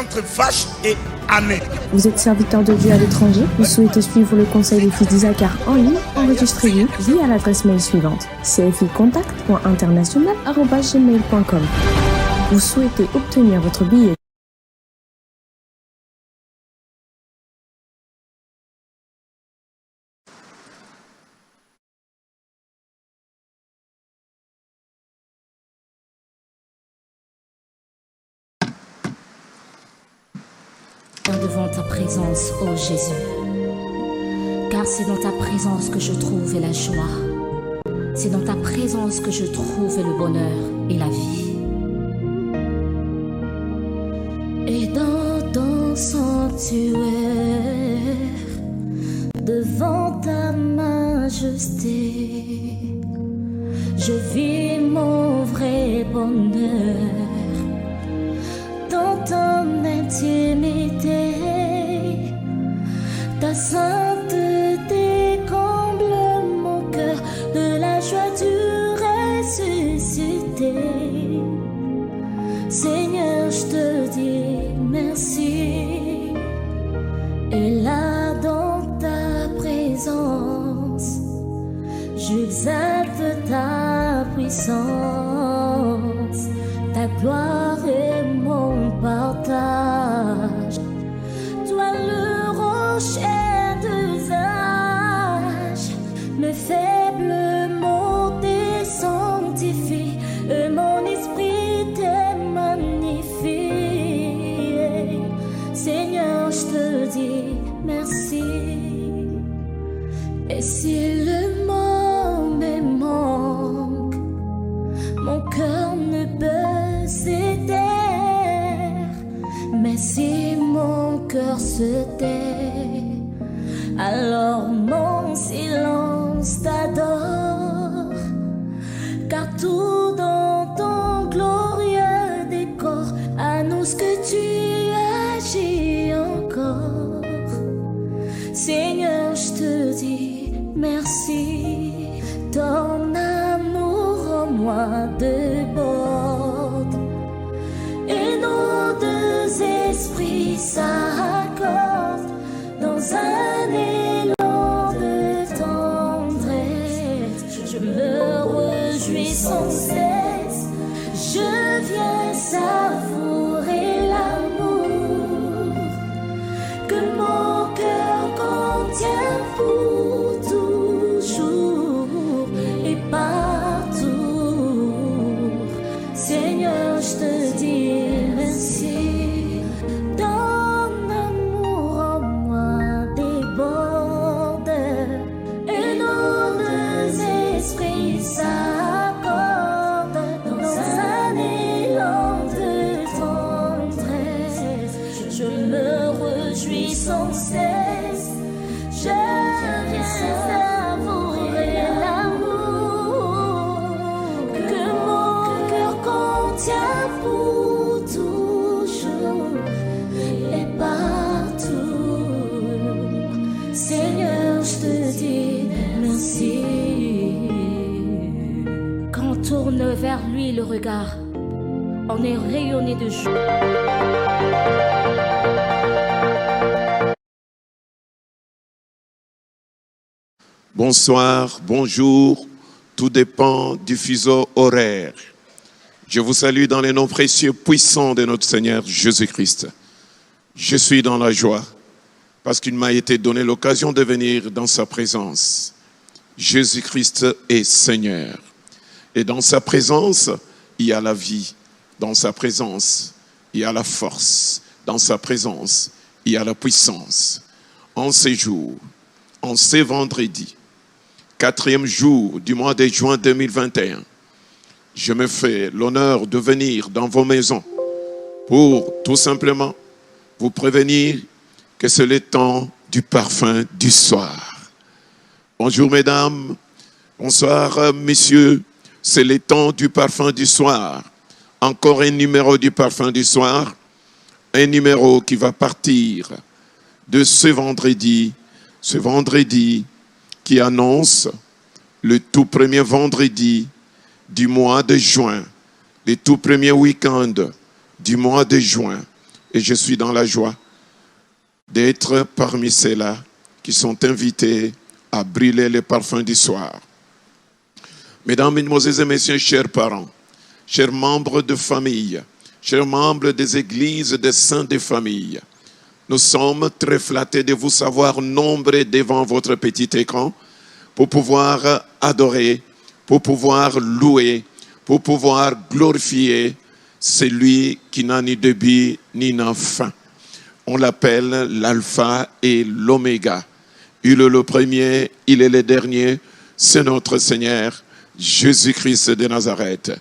entre vache et âne. Vous êtes serviteur de Dieu à l'étranger? Vous souhaitez suivre le conseil des fils d'Isaacar en ligne? Enregistrez-vous via l'adresse mail suivante: cficontact.international@gmail.com. Vous souhaitez obtenir votre billet? Devant ta présence, ô Jésus, car c'est dans ta présence que je trouve la joie, c'est dans ta présence que je trouve le bonheur et la vie. Et dans ton sanctuaire, devant ta majesté, je vis mon vrai bonheur. Dans ton intimité, ta sainteté comble mon cœur de la joie du ressuscité. Seigneur, je te dis merci. Et là dans ta présence, j'exalte ta puissance, ta gloire est mon partage. Toi le rocher d'usage, mes faibles mots t'es sanctifie, et mon esprit t'est magnifié. Seigneur, je te dis merci. Et si le monde me manque, mon cœur ne peut se taire. Mais si mon cœur se tait, alors mon silence t'adore. Car tout dans ton glorieux décor annonce que tu agis encore. Seigneur, je te dis merci. Ton amour en moi déborde, et nos deux esprits s'accordent dans un élan de tendresse. Je me réjouis sans cesse, je viens savourer l'amour que mon cœur contient pour toujours et partout. Seigneur, je te dis merci. Ton amour en moi déborde, et nos deux esprits s'accordent dans un élan de tendresse. Je me réjouis sans cesse, je viens savourer l'amour que mon cœur contient pour toujours et partout. Seigneur, je te dis merci. Quand on tourne vers lui le regard, on est rayonné de joie. Bonsoir, bonjour, tout dépend du fuseau horaire. Je vous salue dans les noms précieux puissants de notre Seigneur Jésus-Christ. Je suis dans la joie parce qu'il m'a été donné l'occasion de venir dans sa présence. Jésus-Christ est Seigneur. Et dans sa présence, il y a la vie. Dans sa présence, il y a la force. Dans sa présence, il y a la puissance. En ces jours, en ces vendredis, 4e jour du mois de juin 2021, je me fais l'honneur de venir dans vos maisons pour tout simplement vous prévenir que c'est le temps du parfum du soir. Bonjour mesdames, bonsoir messieurs, c'est le temps du parfum du soir. Encore un numéro du parfum du soir, un numéro qui va partir de ce vendredi qui annonce le tout premier vendredi du mois de juin, le tout premier week-end du mois de juin, Et je suis dans la joie d'être parmi ceux-là qui sont invités à brûler les parfums du soir. Mesdames, Mesdemoiselles et Messieurs, chers parents, chers membres de famille, chers membres des églises des saints des familles, nous sommes très flattés de vous savoir nombreux devant votre petit écran pour pouvoir adorer, pour pouvoir louer, pour pouvoir glorifier celui qui n'a ni début ni n'a fin. On l'appelle l'alpha et l'oméga. Il est le premier, il est le dernier, c'est notre Seigneur Jésus-Christ de Nazareth,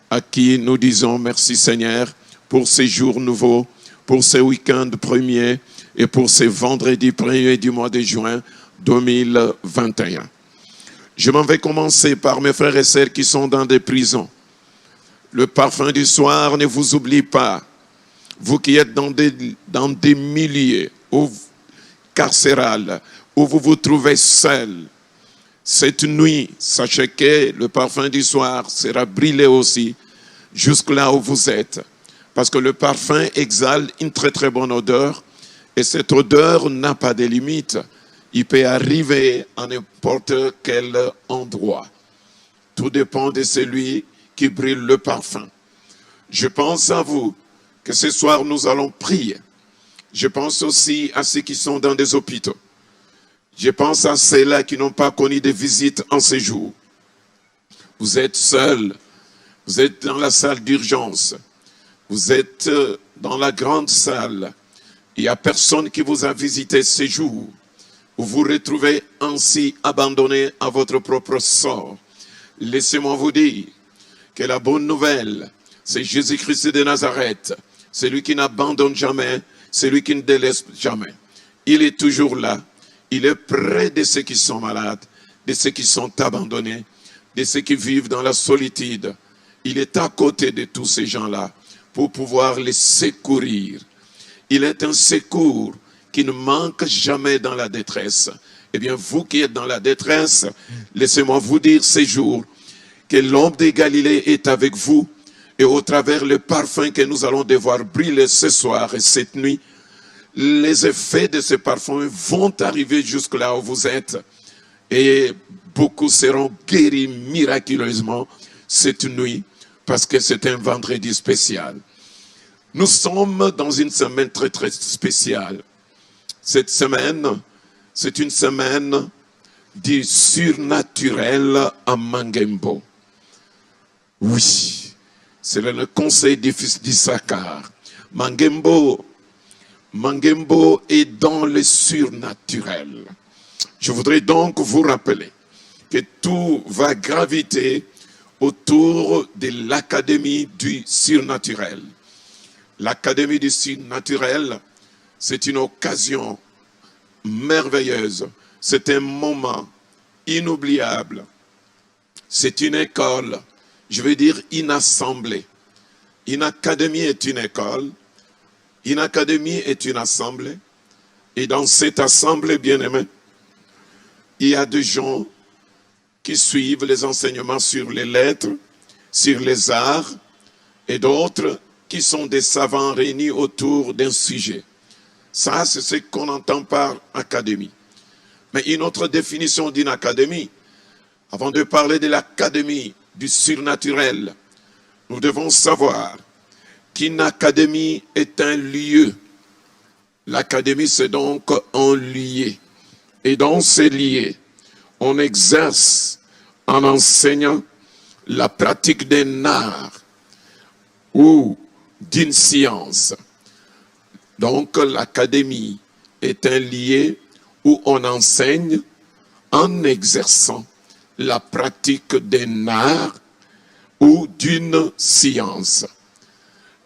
à qui nous disons merci Seigneur pour ces jours nouveaux, pour ces week-ends premiers et pour ces vendredis premiers du mois de juin 2021. Je m'en vais commencer par mes frères et sœurs qui sont dans des prisons. Le parfum du soir ne vous oublie pas. Vous qui êtes dans des milieux carcérales, où vous vous trouvez seul, cette nuit, sachez que le parfum du soir sera brûlé aussi, jusque là où vous êtes. Parce que le parfum exhale une très très bonne odeur, et cette odeur n'a pas de limite. Il peut arriver à n'importe quel endroit. Tout dépend de celui qui brûle le parfum. Je pense à vous, que ce soir nous allons prier. Je pense aussi à ceux qui sont dans des hôpitaux. Je pense à ceux-là qui n'ont pas connu de visite en séjour. Vous êtes seuls, vous êtes dans la salle d'urgence, vous êtes dans la grande salle. Il n'y a personne qui vous a visité ce jour. Vous vous retrouvez ainsi abandonné à votre propre sort. Laissez-moi vous dire que la bonne nouvelle, c'est Jésus-Christ de Nazareth, celui qui n'abandonne jamais, celui qui ne délaisse jamais. Il est toujours là. Il est près de ceux qui sont malades, de ceux qui sont abandonnés, de ceux qui vivent dans la solitude. Il est à côté de tous ces gens-là pour pouvoir les secourir. Il est un secours qui ne manque jamais dans la détresse. Eh bien, vous qui êtes dans la détresse, laissez-moi vous dire ces jours que l'homme de Galilée est avec vous et au travers le parfum que nous allons devoir brûler ce soir et cette nuit, les effets de ce parfum vont arriver jusque là où vous êtes et beaucoup seront guéris miraculeusement cette nuit parce que c'est un vendredi spécial. Nous sommes dans une semaine très très spéciale. Cette semaine, c'est une semaine du surnaturel à Mangembo. Oui, c'est le conseil du fils d'Issachar. Mangembo est dans le surnaturel. Je voudrais donc vous rappeler que tout va graviter autour de l'Académie du surnaturel. L'Académie du surnaturel, c'est une occasion merveilleuse. C'est un moment inoubliable. C'est une école, je veux dire une assemblée. Une académie est une école. Une académie est une assemblée. Et dans cette assemblée, bien-aimés, il y a des gens qui suivent les enseignements sur les lettres, sur les arts, et d'autres qui sont des savants réunis autour d'un sujet. Ça, c'est ce qu'on entend par académie. Mais une autre définition d'une académie, avant de parler de l'académie du surnaturel, nous devons savoir qu'une académie est un lieu. L'académie, c'est donc un lieu. Et dans ces lieux, on exerce en enseignant la pratique d'un art ou d'une science. Donc l'académie est un lieu où on enseigne en exerçant la pratique d'un art ou d'une science.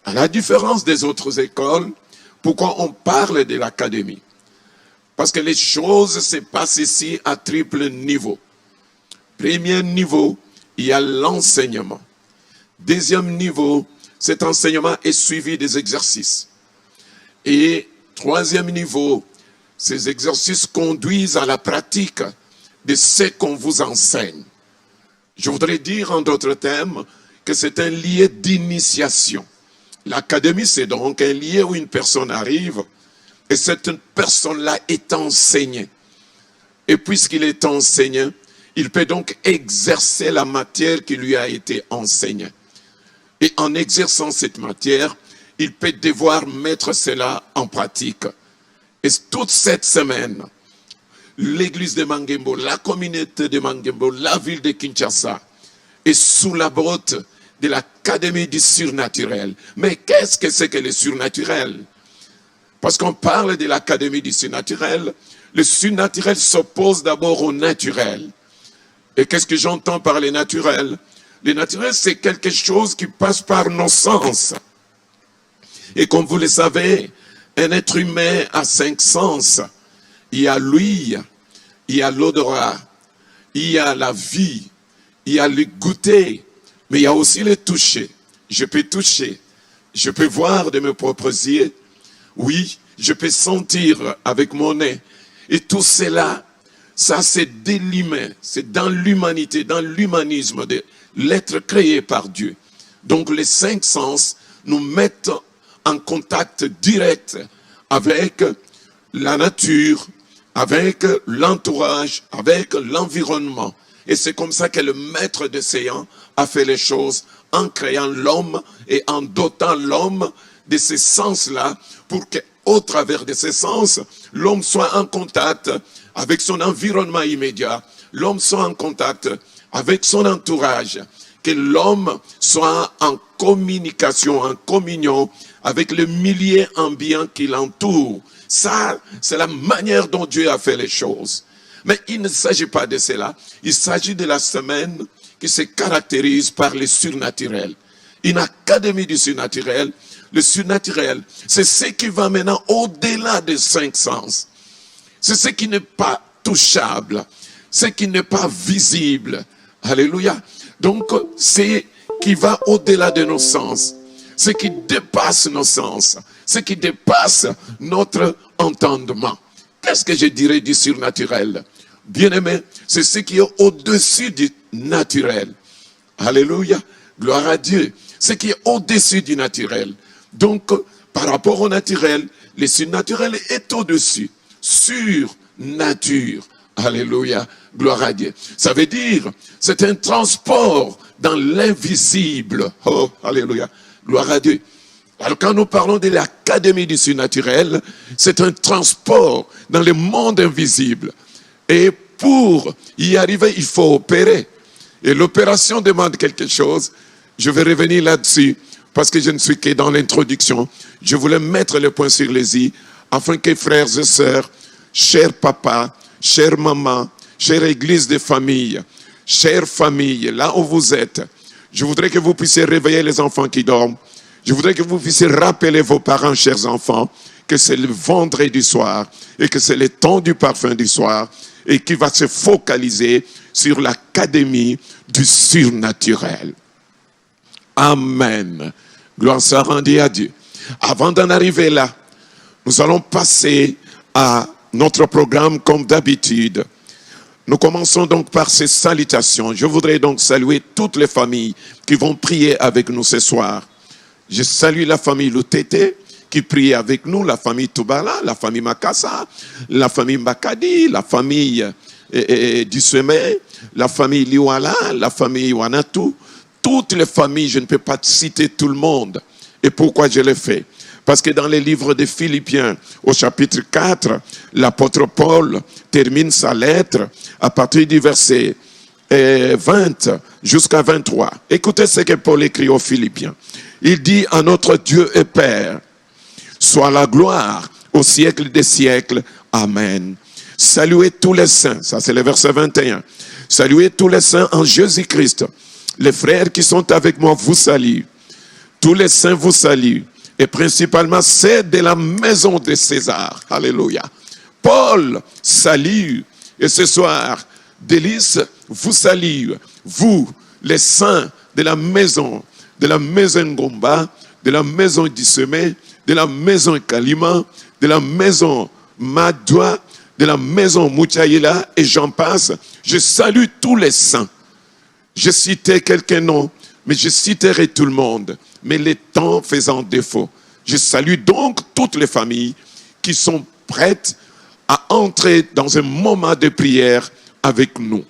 À la différence des autres écoles, pourquoi on parle de l'académie? Parce que les choses se passent ici à triple niveau. Premier niveau, il y a l'enseignement. Deuxième niveau, cet enseignement est suivi des exercices. Et troisième niveau, ces exercices conduisent à la pratique de ce qu'on vous enseigne. Je voudrais dire en d'autres termes que c'est un lieu d'initiation. L'académie, c'est donc un lieu où une personne arrive et cette personne-là est enseignée. Et puisqu'il est enseignant, il peut donc exercer la matière qui lui a été enseignée. Et en exerçant cette matière, il peut devoir mettre cela en pratique. Et toute cette semaine, l'église de Mangembo, la communauté de Mangembo, la ville de Kinshasa, est sous la botte de l'Académie du surnaturel. Mais qu'est-ce que c'est que le surnaturel? Parce qu'on parle de l'Académie du surnaturel, le surnaturel s'oppose d'abord au naturel. Et qu'est-ce que j'entends par le naturel? Le naturel, c'est quelque chose qui passe par nos sens. Et comme vous le savez, un être humain a 5 sens. Il y a l'ouïe, il y a l'odorat, il y a la vie, il y a le goûter, mais il y a aussi le toucher. Je peux toucher, je peux voir de mes propres yeux, oui, je peux sentir avec mon nez. Et tout cela, ça c'est de l'humain, c'est dans l'humanité, dans l'humanisme de l'être créé par Dieu. Donc les 5 sens nous mettent en contact direct avec la nature, avec l'entourage, avec l'environnement. Et c'est comme ça que le maître des séants a fait les choses en créant l'homme et en dotant l'homme de ces sens-là pour qu'au travers de ces sens, l'homme soit en contact avec son environnement immédiat, l'homme soit en contact avec son entourage, que l'homme soit en communication, en communion avec le milieu ambiant qui l'entoure. Ça, c'est la manière dont Dieu a fait les choses. Mais il ne s'agit pas de cela. Il s'agit de la semaine qui se caractérise par le surnaturel. Une académie du surnaturel. Le surnaturel, c'est ce qui va maintenant au-delà des 5 sens. C'est ce qui n'est pas touchable. Ce qui n'est pas visible. Alléluia. Donc, c'est qui va au-delà de nos sens. Ce qui dépasse nos sens. Ce qui dépasse notre entendement. Qu'est-ce que je dirais du surnaturel? Bien-aimé, c'est ce qui est au-dessus du naturel. Alléluia. Gloire à Dieu. Ce qui est au-dessus du naturel. Donc, par rapport au naturel, le surnaturel est au-dessus. Sur nature. Alléluia. Gloire à Dieu. Ça veut dire, c'est un transport dans l'invisible. Oh, alléluia. Gloire à Dieu. Alors quand nous parlons de l'académie du surnaturel, c'est un transport dans le monde invisible. Et pour y arriver, il faut opérer. Et l'opération demande quelque chose. Je vais revenir là-dessus parce que je ne suis que dans l'introduction. Je voulais mettre le point sur les i afin que frères et sœurs, chers papas, chères mamans, chère église de famille, chère famille, là où vous êtes, je voudrais que vous puissiez réveiller les enfants qui dorment. Je voudrais que vous puissiez rappeler vos parents, chers enfants, que c'est le vendredi soir et que c'est le temps du parfum du soir et qui va se focaliser sur l'académie du surnaturel. Amen. Gloire soit rendue à Dieu. Avant d'en arriver là, nous allons passer à notre programme comme d'habitude. Nous commençons donc par ces salutations. Je voudrais donc saluer toutes les familles qui vont prier avec nous ce soir. Je salue la famille Lutete qui prie avec nous, la famille Toubala, la famille Makassa, la famille Mbakadi, la famille Dussemé, la famille Liwala, la famille Wanatu. Toutes les familles, je ne peux pas citer tout le monde. Et pourquoi je le fais? Parce que dans les livres de Philippiens, au chapitre 4, l'apôtre Paul termine sa lettre à partir du verset 20 jusqu'à 23. Écoutez ce que Paul écrit aux Philippiens. Il dit à notre Dieu et Père, soit la gloire au siècle des siècles. Amen. Saluez tous les saints. Ça c'est le verset 21. Saluez tous les saints en Jésus-Christ. Les frères qui sont avec moi vous saluent. Tous les saints vous saluent. Et principalement, c'est de la maison de César. Alléluia. Paul salue. Et ce soir, Délice vous salue. Vous, les saints de la maison Ngomba, de la maison Dussemé, de la maison Kalima, de la maison Madoua, de la maison Moutchaïla, et j'en passe. Je salue tous les saints. J'ai cité quelques noms, mais je citerai tout le monde, mais les temps faisant défaut. Je salue donc toutes les familles qui sont prêtes à entrer dans un moment de prière avec nous.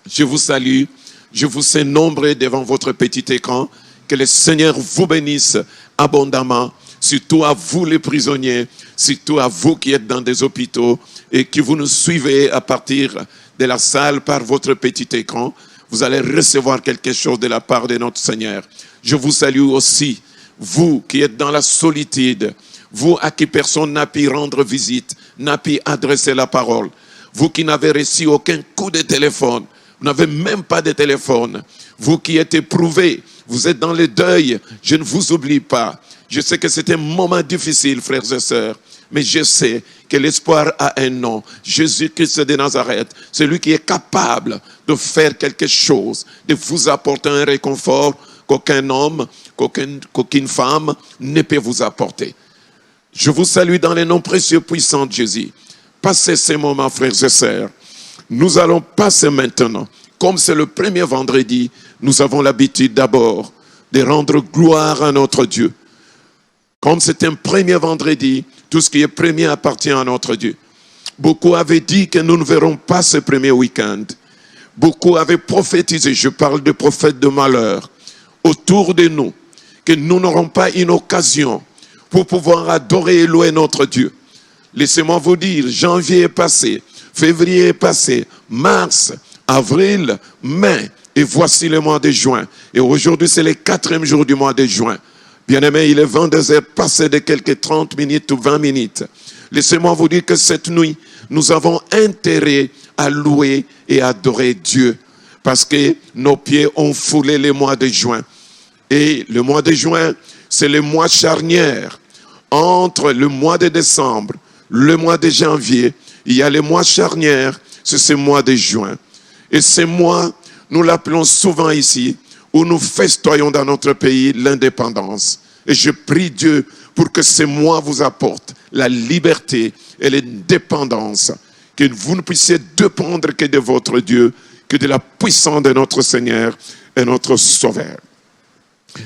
Je vous salue, je vous sais nombreux devant votre petit écran. Que le Seigneur vous bénisse abondamment, surtout à vous les prisonniers, surtout à vous qui êtes dans des hôpitaux et qui vous nous suivez à partir de la salle par votre petit écran. Vous allez recevoir quelque chose de la part de notre Seigneur. Je vous salue aussi, vous qui êtes dans la solitude, vous à qui personne n'a pu rendre visite, n'a pu adresser la parole, vous qui n'avez reçu aucun coup de téléphone, vous n'avez même pas de téléphone, vous qui êtes éprouvés, vous êtes dans le deuil, je ne vous oublie pas. Je sais que c'est un moment difficile, frères et sœurs, mais je sais que l'espoir a un nom. Jésus-Christ de Nazareth, c'est lui qui est capable de faire quelque chose, de vous apporter un réconfort qu'aucun homme, qu'aucune femme ne peut vous apporter. Je vous salue dans le nom précieux puissant de Jésus. Passez ces moments, frères et sœurs. Nous allons passer maintenant, comme c'est le premier vendredi, nous avons l'habitude d'abord de rendre gloire à notre Dieu. Comme c'est un premier vendredi, tout ce qui est premier appartient à notre Dieu. Beaucoup avaient dit que nous ne verrons pas ce premier week-end. Beaucoup avaient prophétisé, je parle de prophètes de malheur, autour de nous, que nous n'aurons pas une occasion pour pouvoir adorer et louer notre Dieu. Laissez-moi vous dire, janvier est passé, février est passé, mars, avril, mai, et voici le mois de juin. Et aujourd'hui, c'est le 4e jour du mois de juin. Bien-aimés, il est 22h passé de quelques 30 minutes ou 20 minutes. Laissez-moi vous dire que cette nuit, nous avons intérêt à louer et adorer Dieu. Parce que nos pieds ont foulé le mois de juin. Et le mois de juin, c'est le mois charnière. Entre le mois de décembre, le mois de janvier, il y a le mois charnière, c'est ce mois de juin. Et ce mois, nous l'appelons souvent ici, où nous festoyons dans notre pays l'indépendance. Et je prie Dieu pour que ce mois vous apporte la liberté et l'indépendance, que vous ne puissiez dépendre que de votre Dieu, que de la puissance de notre Seigneur et notre Sauveur.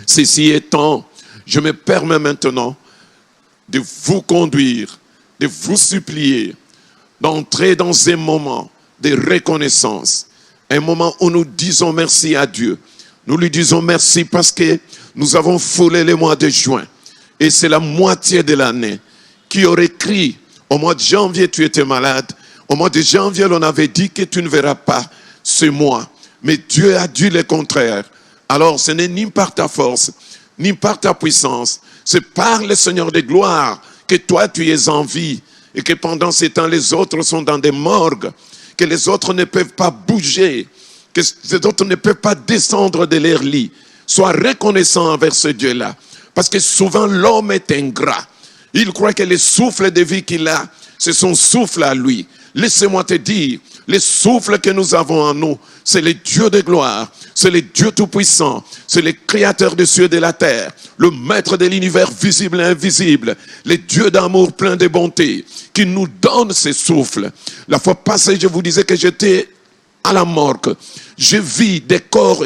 Ceci étant, je me permets maintenant de vous conduire, de vous supplier, d'entrer dans un moment de reconnaissance, un moment où nous disons merci à Dieu. Nous lui disons merci parce que nous avons foulé le mois de juin. Et c'est la moitié de l'année. Qui aurait crié, au mois de janvier tu étais malade, au mois de janvier on avait dit que tu ne verras pas ce mois. Mais Dieu a dit le contraire. Alors ce n'est ni par ta force, ni par ta puissance, c'est par le Seigneur de gloire que toi tu es en vie. Et que pendant ces temps les autres sont dans des morgues, que les autres ne peuvent pas bouger, que les autres ne peuvent pas descendre de leur lit. Sois reconnaissant envers ce Dieu-là. Parce que souvent l'homme est ingrat. Il croit que le souffle de vie qu'il a, c'est son souffle à lui. Laissez-moi te dire, le souffle que nous avons en nous, c'est le Dieu de gloire, c'est le Dieu tout-puissant, c'est le créateur des cieux et de la terre, le maître de l'univers visible et invisible, le Dieu d'amour plein de bonté, qui nous donne ce souffle. La fois passée, je vous disais que j'étais à la morgue. Je vis des corps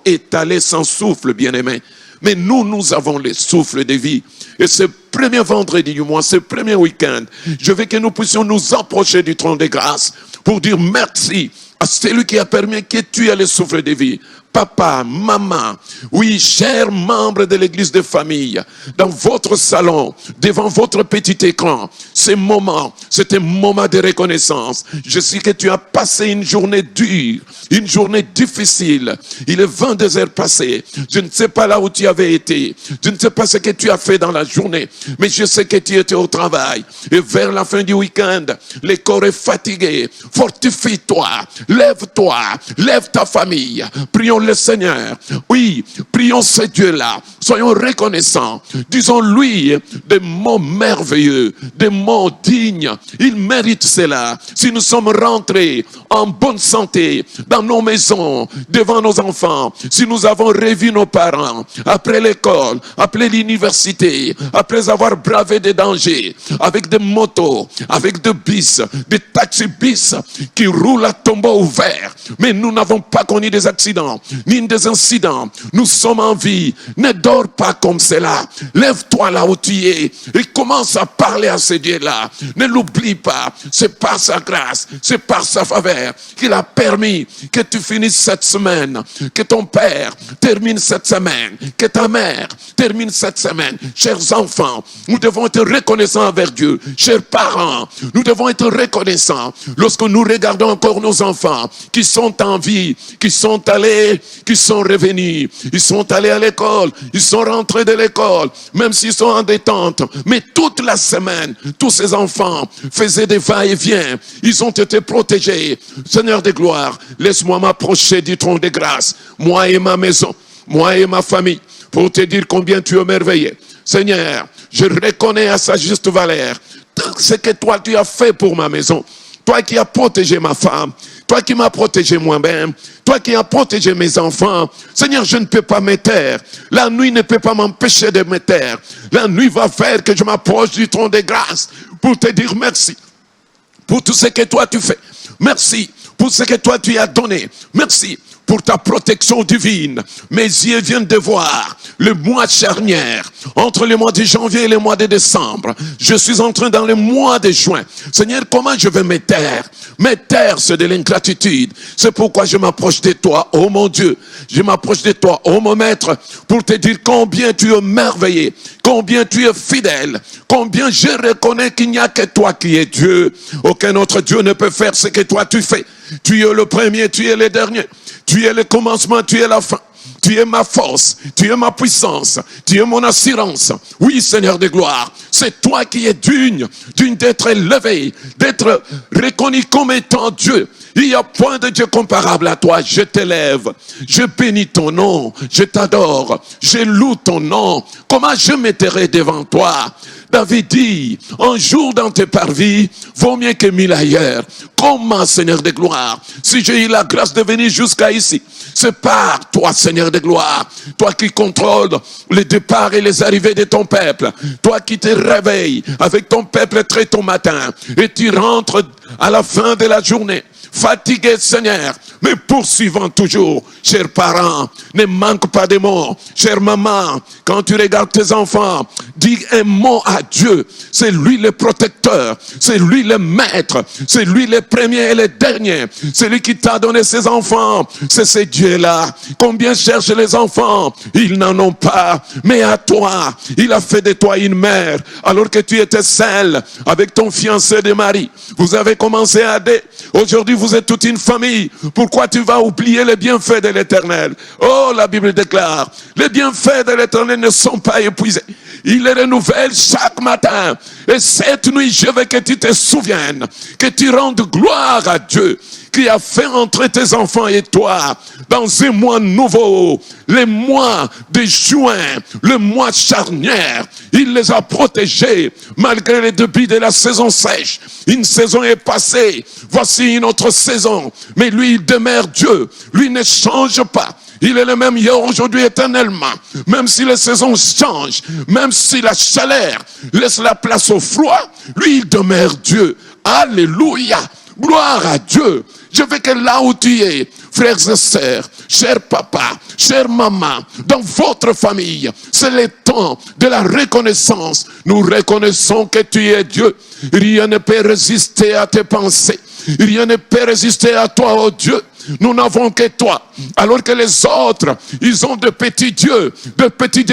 étalés sans souffle, bien-aimés. Mais nous avons le souffle de vie. Et ce premier vendredi du mois, ce premier week-end, je veux que nous puissions nous approcher du trône de grâce pour dire merci à celui qui a permis que tu aies le souffle de vie. Papa, maman, oui, chers membres de l'église de famille, dans votre salon, devant votre petit écran, c'est un moment de reconnaissance. Je sais que tu as passé une journée dure, une journée difficile. Il est 22 heures passées. Je ne sais pas là où tu avais été. Je ne sais pas ce que tu as fait dans la journée, mais je sais que tu étais au travail. Et vers la fin du week-end, le corps est fatigué. Fortifie-toi, lève-toi, lève ta famille. Prions le Seigneur. Oui, prions ce Dieu-là. Soyons reconnaissants. Disons-lui des mots merveilleux, des mots dignes. Il mérite cela. Si nous sommes rentrés en bonne santé dans nos maisons, devant nos enfants, si nous avons revu nos parents, après l'école, après l'université, après avoir bravé des dangers, avec des motos, avec des bis, des taxis bis qui roulent à tombeau ouvert, mais nous n'avons pas connu des accidents. ni des incidents. Nous sommes en vie. Ne dors pas comme cela. Lève-toi là où tu es et commence à parler à ce Dieu-là. Ne l'oublie pas. C'est par sa grâce, c'est par sa faveur qu'il a permis que tu finisses cette semaine, que ton père termine cette semaine, que ta mère termine cette semaine. Chers enfants, nous devons être reconnaissants envers Dieu. Chers parents, nous devons être reconnaissants lorsque nous regardons encore nos enfants qui sont en vie, qui sont allés, qui sont revenus, ils sont allés à l'école, ils sont rentrés de l'école, même s'ils sont en détente. Mais toute la semaine, tous ces enfants faisaient des va-et-vient. Ils ont été protégés. Seigneur de gloire, laisse-moi m'approcher du trône de grâce, moi et ma maison, moi et ma famille, pour te dire combien tu es merveilleux. Seigneur, je reconnais à sa juste valeur ce que toi tu as fait pour ma maison. Toi qui as protégé ma femme, toi qui m'as protégé moi-même, toi qui as protégé mes enfants. Seigneur, je ne peux pas me taire. La nuit ne peut pas m'empêcher de me taire. La nuit va faire que je m'approche du trône de grâce pour te dire merci pour tout ce que toi tu fais. Merci pour ce que toi tu as donné. Merci pour ta protection divine. Mes yeux viennent de voir le mois charnière entre le mois de janvier et le mois de décembre. Je suis entré dans le mois de juin. Seigneur, comment je vais me taire? Me taire, c'est de l'ingratitude. C'est pourquoi je m'approche de toi, oh mon Dieu. Je m'approche de toi, oh mon maître, pour te dire combien tu es merveilleux, combien tu es fidèle, combien je reconnais qu'il n'y a que toi qui es Dieu. Aucun autre Dieu ne peut faire ce que toi tu fais. Tu es le premier, tu es le dernier. Tu es le commencement, tu es la fin. Tu es ma force, tu es ma puissance, tu es mon assurance. Oui, Seigneur de gloire, c'est toi qui es digne d'être élevé, d'être reconnu comme étant Dieu. Il n'y a point de Dieu comparable à toi. Je t'élève, je bénis ton nom, je t'adore, je loue ton nom. Comment je m'éterai devant toi? David dit, un jour dans tes parvis vaut mieux que 1000 ailleurs. Comment, Seigneur de gloire, si j'ai eu la grâce de venir jusqu'à ici, c'est par toi, Seigneur de gloire, toi qui contrôles les départs et les arrivées de ton peuple, toi qui te réveilles avec ton peuple très tôt matin et tu rentres à la fin de la journée. Fatigué, Seigneur, mais poursuivant toujours. Chers parents, ne manque pas de mots. Chère maman, quand tu regardes tes enfants, dis un mot à Dieu. C'est lui le protecteur, c'est lui le maître, c'est lui le premier et le dernier. C'est lui qui t'a donné ses enfants. C'est ce Dieu-là. Combien cherchent les enfants? Ils n'en ont pas. Mais à toi, il a fait de toi une mère. Alors que tu étais seule avec ton fiancé de mari. Vous avez commencé à aider. Aujourd'hui, vous êtes toute une famille. Pourquoi tu vas oublier les bienfaits de l'Éternel? Oh, la Bible déclare, les bienfaits de l'Éternel ne sont pas épuisés. Il les renouvelle chaque matin. Et cette nuit, je veux que tu te souviennes, que tu rendes gloire à Dieu, qui a fait entrer tes enfants et toi dans un mois nouveau, le mois de juin, le mois charnière. Il les a protégés malgré les débits de la saison sèche. Une saison est passée, voici une autre saison. Mais lui, il demeure Dieu, lui ne change pas. Il est le même hier, aujourd'hui, éternellement. Même si les saisons changent, même si la chaleur laisse la place au froid, lui, il demeure Dieu. Alléluia. Gloire à Dieu. Je veux que là où tu es, frères et sœurs, chers papas, chère maman, dans votre famille, c'est le temps de la reconnaissance. Nous reconnaissons que tu es Dieu. Rien ne peut résister à tes pensées. Rien ne peut résister à toi, oh Dieu. Nous n'avons que toi. Alors que les autres, ils ont de petits dieux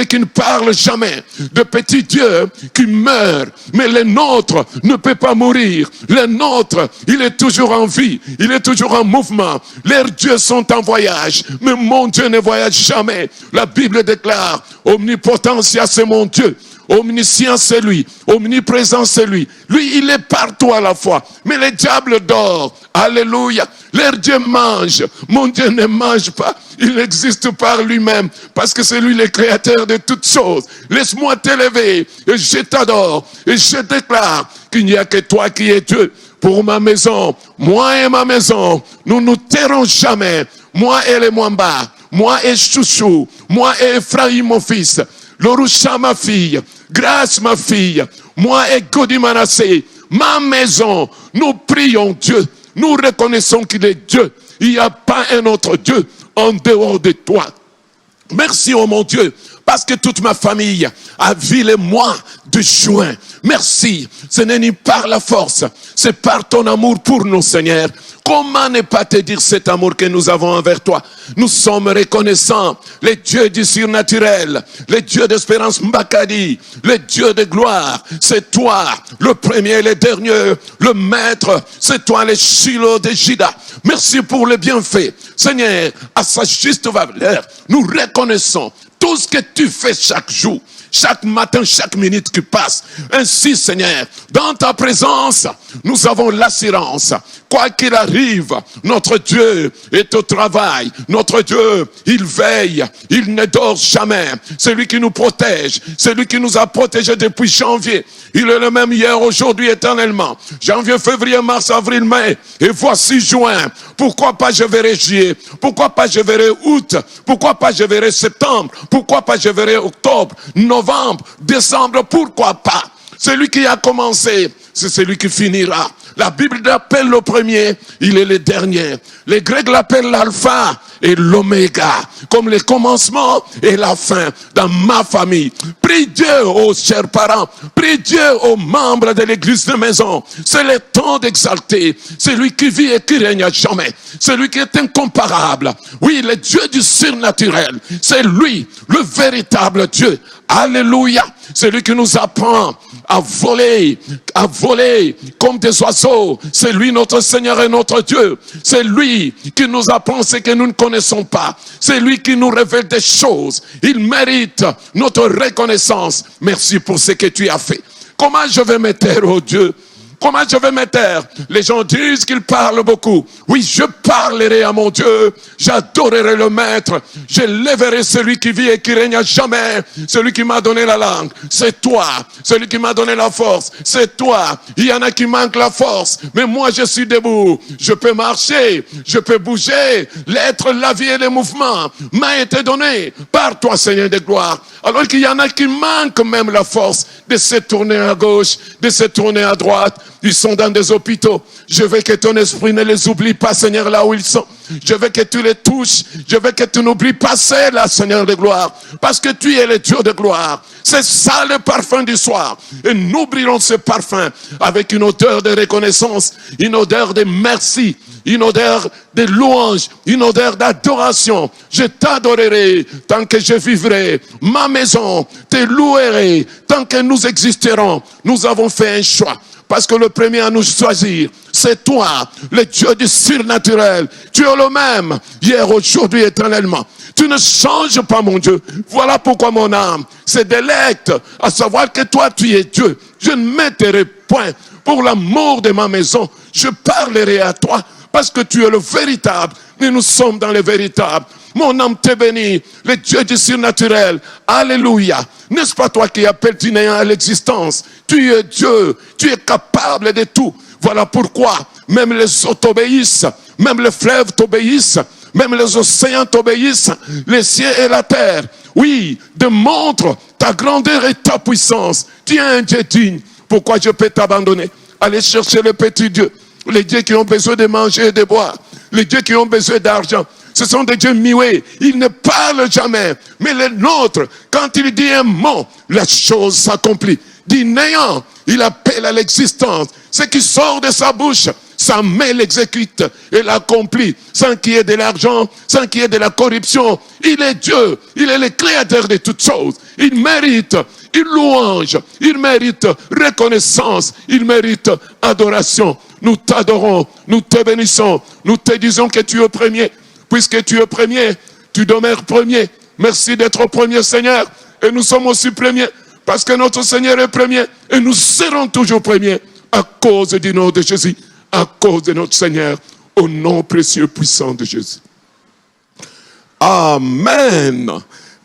qui ne parlent jamais, de petits dieux qui meurent. Mais le nôtre ne peut pas mourir. Le nôtre, il est toujours en vie, il est toujours en mouvement. Leurs dieux sont en voyage, mais mon Dieu ne voyage jamais. La Bible déclare, omnipotence, c'est mon Dieu. Omniscient, c'est lui. Omniprésent, c'est lui. Lui, il est partout à la fois. Mais le diable dort. Alléluia. Leur Dieu mange. Mon Dieu ne mange pas. Il existe par lui-même. Parce que c'est lui le créateur de toutes choses. Laisse-moi t'élever. Et je t'adore. Et je déclare qu'il n'y a que toi qui es Dieu. Pour ma maison, moi et ma maison, nous ne tairons jamais. Moi et les Mwamba. Moi et Chouchou. Moi et Ephraïm, mon fils. Lorusha, ma fille, Grâce, ma fille, moi et Godi Manassé, ma maison, nous prions Dieu, nous reconnaissons qu'il est Dieu. Il n'y a pas un autre Dieu en dehors de toi. Merci, oh mon Dieu, parce que toute ma famille a vu les mois de juin. Merci, ce n'est ni par la force, c'est par ton amour pour nous, Seigneur. Comment ne pas te dire cet amour que nous avons envers toi? Nous sommes reconnaissants, les dieux du surnaturel, les dieux d'Espérance Mbakadi, les dieux de gloire. C'est toi, le premier et le dernier, le maître, c'est toi, le Shiloh de Juda. Merci pour les bienfaits. Seigneur, à sa juste valeur, nous reconnaissons tout ce que tu fais chaque jour, chaque matin, chaque minute qui passe. Ainsi, Seigneur, dans ta présence, nous avons l'assurance. Quoi qu'il arrive, notre Dieu est au travail. Notre Dieu, il veille, il ne dort jamais. C'est lui qui nous protège, c'est lui qui nous a protégés depuis janvier. Il est le même hier, aujourd'hui, éternellement. Janvier, février, mars, avril, mai. Et voici juin. Pourquoi pas je verrai juillet? Pourquoi pas je verrai août? Pourquoi pas je verrai septembre? Pourquoi pas je verrai octobre, novembre, décembre? Pourquoi pas? Celui qui a commencé, c'est celui qui finira. La Bible l'appelle le premier, il est le dernier. Les Grecs l'appellent l'alpha et l'oméga, comme le commencement et la fin dans ma famille. Prie Dieu, aux chers parents, prie Dieu aux membres de l'église de maison. C'est le temps d'exalter celui qui vit et qui règne à jamais, celui qui est incomparable. Oui, le Dieu du surnaturel, c'est lui, le véritable Dieu. Alléluia, c'est lui qui nous apprend à voler comme des oiseaux. C'est lui notre Seigneur et notre Dieu. C'est lui qui nous apprend ce que nous ne connaissons pas. C'est lui qui nous révèle des choses. Il mérite notre reconnaissance. Merci pour ce que tu as fait. Comment je vais me taire, oh Dieu? Comment je vais me taire? Les gens disent qu'ils parlent beaucoup. Oui, je parlerai à mon Dieu. J'adorerai le Maître. Je lèverai celui qui vit et qui règne à jamais. Celui qui m'a donné la langue. C'est toi. Celui qui m'a donné la force. C'est toi. Il y en a qui manquent la force. Mais moi, je suis debout. Je peux marcher. Je peux bouger. L'être, la vie et les mouvements m'a été donné par toi, Seigneur de gloire. Alors qu'il y en a qui manquent même la force de se tourner à gauche, de se tourner à droite. Ils sont dans des hôpitaux. Je veux que ton esprit ne les oublie pas, Seigneur, là où ils sont. Je veux que tu les touches. Je veux que tu n'oublies pas cela, Seigneur de gloire. Parce que tu es le Dieu de gloire. C'est ça le parfum du soir. Et nous brûlons ce parfum avec une odeur de reconnaissance, une odeur de merci, une odeur de louange, une odeur d'adoration. Je t'adorerai tant que je vivrai. Ma maison te louerai tant que nous existerons. Nous avons fait un choix. Parce que le premier à nous choisir, c'est toi, le Dieu du surnaturel. Tu es le même, hier, aujourd'hui, éternellement. Tu ne changes pas, mon Dieu. Voilà pourquoi mon âme se délecte à savoir que toi, tu es Dieu. Je ne m'éterai point pour l'amour de ma maison. Je parlerai à toi parce que tu es le véritable. Et nous sommes dans le véritable. Mon âme te bénit, le Dieu du surnaturel. Alléluia. N'est-ce pas toi qui appelles du néant à l'existence? Tu es Dieu, tu es capable de tout. Voilà pourquoi même les eaux t'obéissent, même les fleuves t'obéissent, même les océans t'obéissent, les cieux et la terre. Oui, démontre ta grandeur et ta puissance. Tu es un Dieu digne. Pourquoi je peux t'abandonner? Allez chercher les petits dieux, les dieux qui ont besoin de manger et de boire, les dieux qui ont besoin d'argent. Ce sont des dieux muets. Ils ne parlent jamais. Mais le nôtre, quand il dit un mot, la chose s'accomplit. Du néant, il appelle à l'existence. Ce qui sort de sa bouche, sa main l'exécute et l'accomplit. Sans qu'il y ait de l'argent, sans qu'il y ait de la corruption. Il est Dieu. Il est le créateur de toutes choses. Il mérite une louange. Il mérite reconnaissance. Il mérite adoration. Nous t'adorons. Nous te bénissons. Nous te disons que tu es premier. Puisque tu es premier, tu demeures premier. Merci d'être premier, Seigneur. Et nous sommes aussi premiers. Parce que notre Seigneur est premier. Et nous serons toujours premiers. À cause du nom de Jésus. À cause de notre Seigneur. Au nom précieux puissant de Jésus. Amen.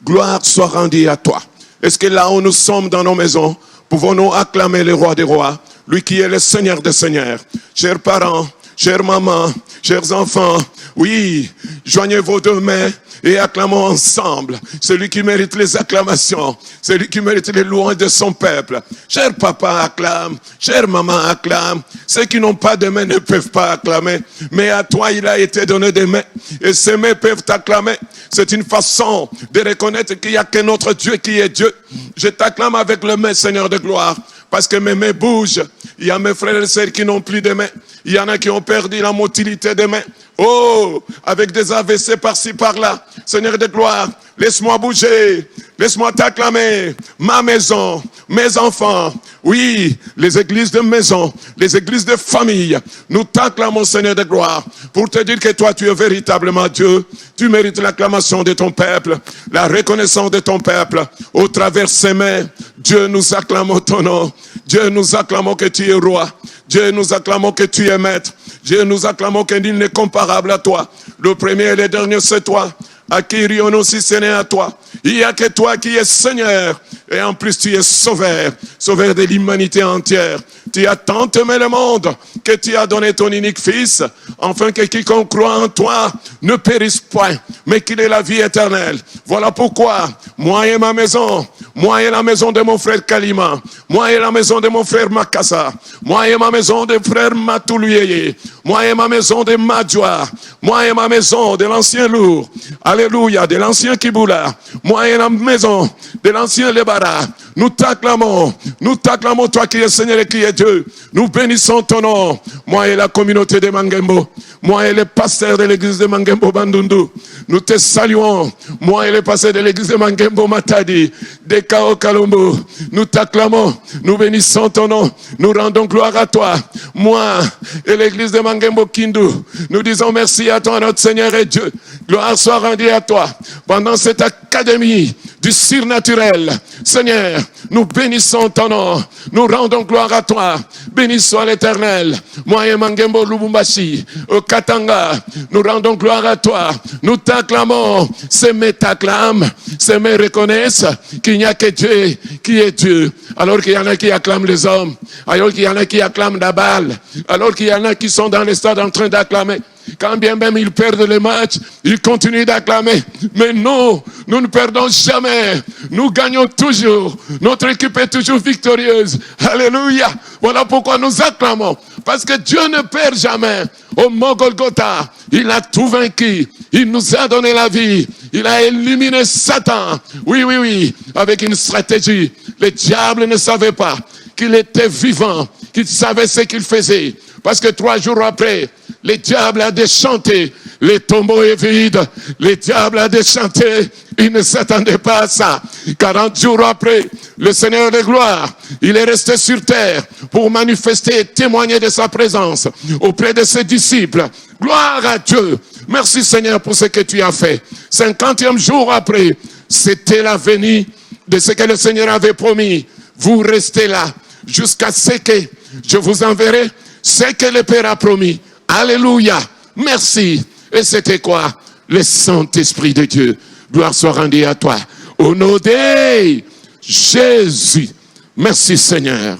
Gloire soit rendue à toi. Est-ce que là où nous sommes dans nos maisons, pouvons-nous acclamer le roi des rois, lui qui est le Seigneur des seigneurs? Chers parents, chère maman, chers enfants, oui, joignez vos deux mains et acclamons ensemble celui qui mérite les acclamations, celui qui mérite les louanges de son peuple. Cher papa acclame, chère maman acclame. Ceux qui n'ont pas de mains ne peuvent pas acclamer, mais à toi il a été donné des mains et ces mains peuvent t'acclamer. C'est une façon de reconnaître qu'il n'y a qu'un autre Dieu qui est Dieu. Je t'acclame avec le main, Seigneur de gloire, parce que mes mains bougent. Il y a mes frères et sœurs qui n'ont plus de mains. Il y en a qui ont perdu la motilité des mains. Oh, avec des AVC par-ci, par-là. Seigneur de gloire, laisse-moi bouger. Laisse-moi t'acclamer. Ma maison, mes enfants. Oui, les églises de maison, les églises de famille. Nous t'acclamons, Seigneur de gloire, pour te dire que toi, tu es véritablement Dieu. Tu mérites l'acclamation de ton peuple, la reconnaissance de ton peuple. Au travers de ces mains, Dieu, nous acclamons ton nom. Dieu, nous acclamons que tu es roi. Dieu, nous acclamons que tu es maître. Dieu, nous acclamons que nul n'est comparable à toi. Le premier et le dernier, c'est toi. À qui irions-nous si ce n'est à toi? Il n'y a que toi qui es Seigneur. Et en plus, tu es sauveur. Sauveur de l'humanité entière. Tu as tant aimé le monde que tu as donné ton unique Fils, afin que quiconque croit en toi ne périsse point, mais qu'il ait la vie éternelle. Voilà pourquoi, moi et ma maison, moi et la maison de mon frère Kalima, moi et la maison de mon frère Makassa, moi et ma maison de frère Matouluyeye, moi et ma maison de Madjoa, moi et ma maison de l'ancien Lourd, alléluia, de l'ancien Kiboula, moi et la maison de l'ancien Lebara, nous t'acclamons toi qui es Seigneur et qui es Dieu. Nous bénissons ton nom. Moi et la communauté de Mangembo, moi et les pasteurs de l'église de Mangembo Bandundu, nous te saluons. Moi et les pasteurs de l'église de Mangembo Matadi, de Kao Kalombo, nous t'acclamons, nous bénissons ton nom, nous rendons gloire à toi. Moi et l'église de Mangembo Kindu, nous disons merci à toi notre Seigneur et Dieu. Gloire soit rendue à toi. Pendant cette académie du surnaturel, Seigneur, nous bénissons ton nom, nous rendons gloire à toi. Béni soit l'Éternel. Moi et Mangembo Lubumbashi, au Katanga, nous rendons gloire à toi. Nous t'acclamons. Ces mains t'acclament, ces mains reconnaissent qu'il n'y a que Dieu qui est Dieu. Alors qu'il y en a qui acclament les hommes, alors qu'il y en a qui acclament Nabal, alors qu'il y en a qui sont dans les stades en train d'acclamer. Quand bien même ils perdent les matchs, ils continuent d'acclamer. Mais nous ne perdons jamais. Nous gagnons toujours. Notre équipe est toujours victorieuse. Alléluia. Voilà pourquoi nous acclamons. Parce que Dieu ne perd jamais. Au mont Golgotha, il a tout vaincu. Il nous a donné la vie. Il a éliminé Satan. Oui. Avec une stratégie. Le diable ne savait pas qu'il était vivant, qu'il savait ce qu'il faisait. Parce que 3 jours après, le diable a déchanté, le tombeau est vide, le diable a déchanté, il ne s'attendait pas à ça. 40 jours après, le Seigneur de gloire, il est resté sur terre pour manifester et témoigner de sa présence auprès de ses disciples. Gloire à Dieu. Merci Seigneur pour ce que tu as fait. 50e jour après, c'était la venue de ce que le Seigneur avait promis. Vous restez là jusqu'à ce que je vous enverrai ce que le Père a promis. Alléluia. Merci. Et c'était quoi? Le Saint-Esprit de Dieu. Gloire soit rendue à toi. Au nom de Jésus. Merci Seigneur.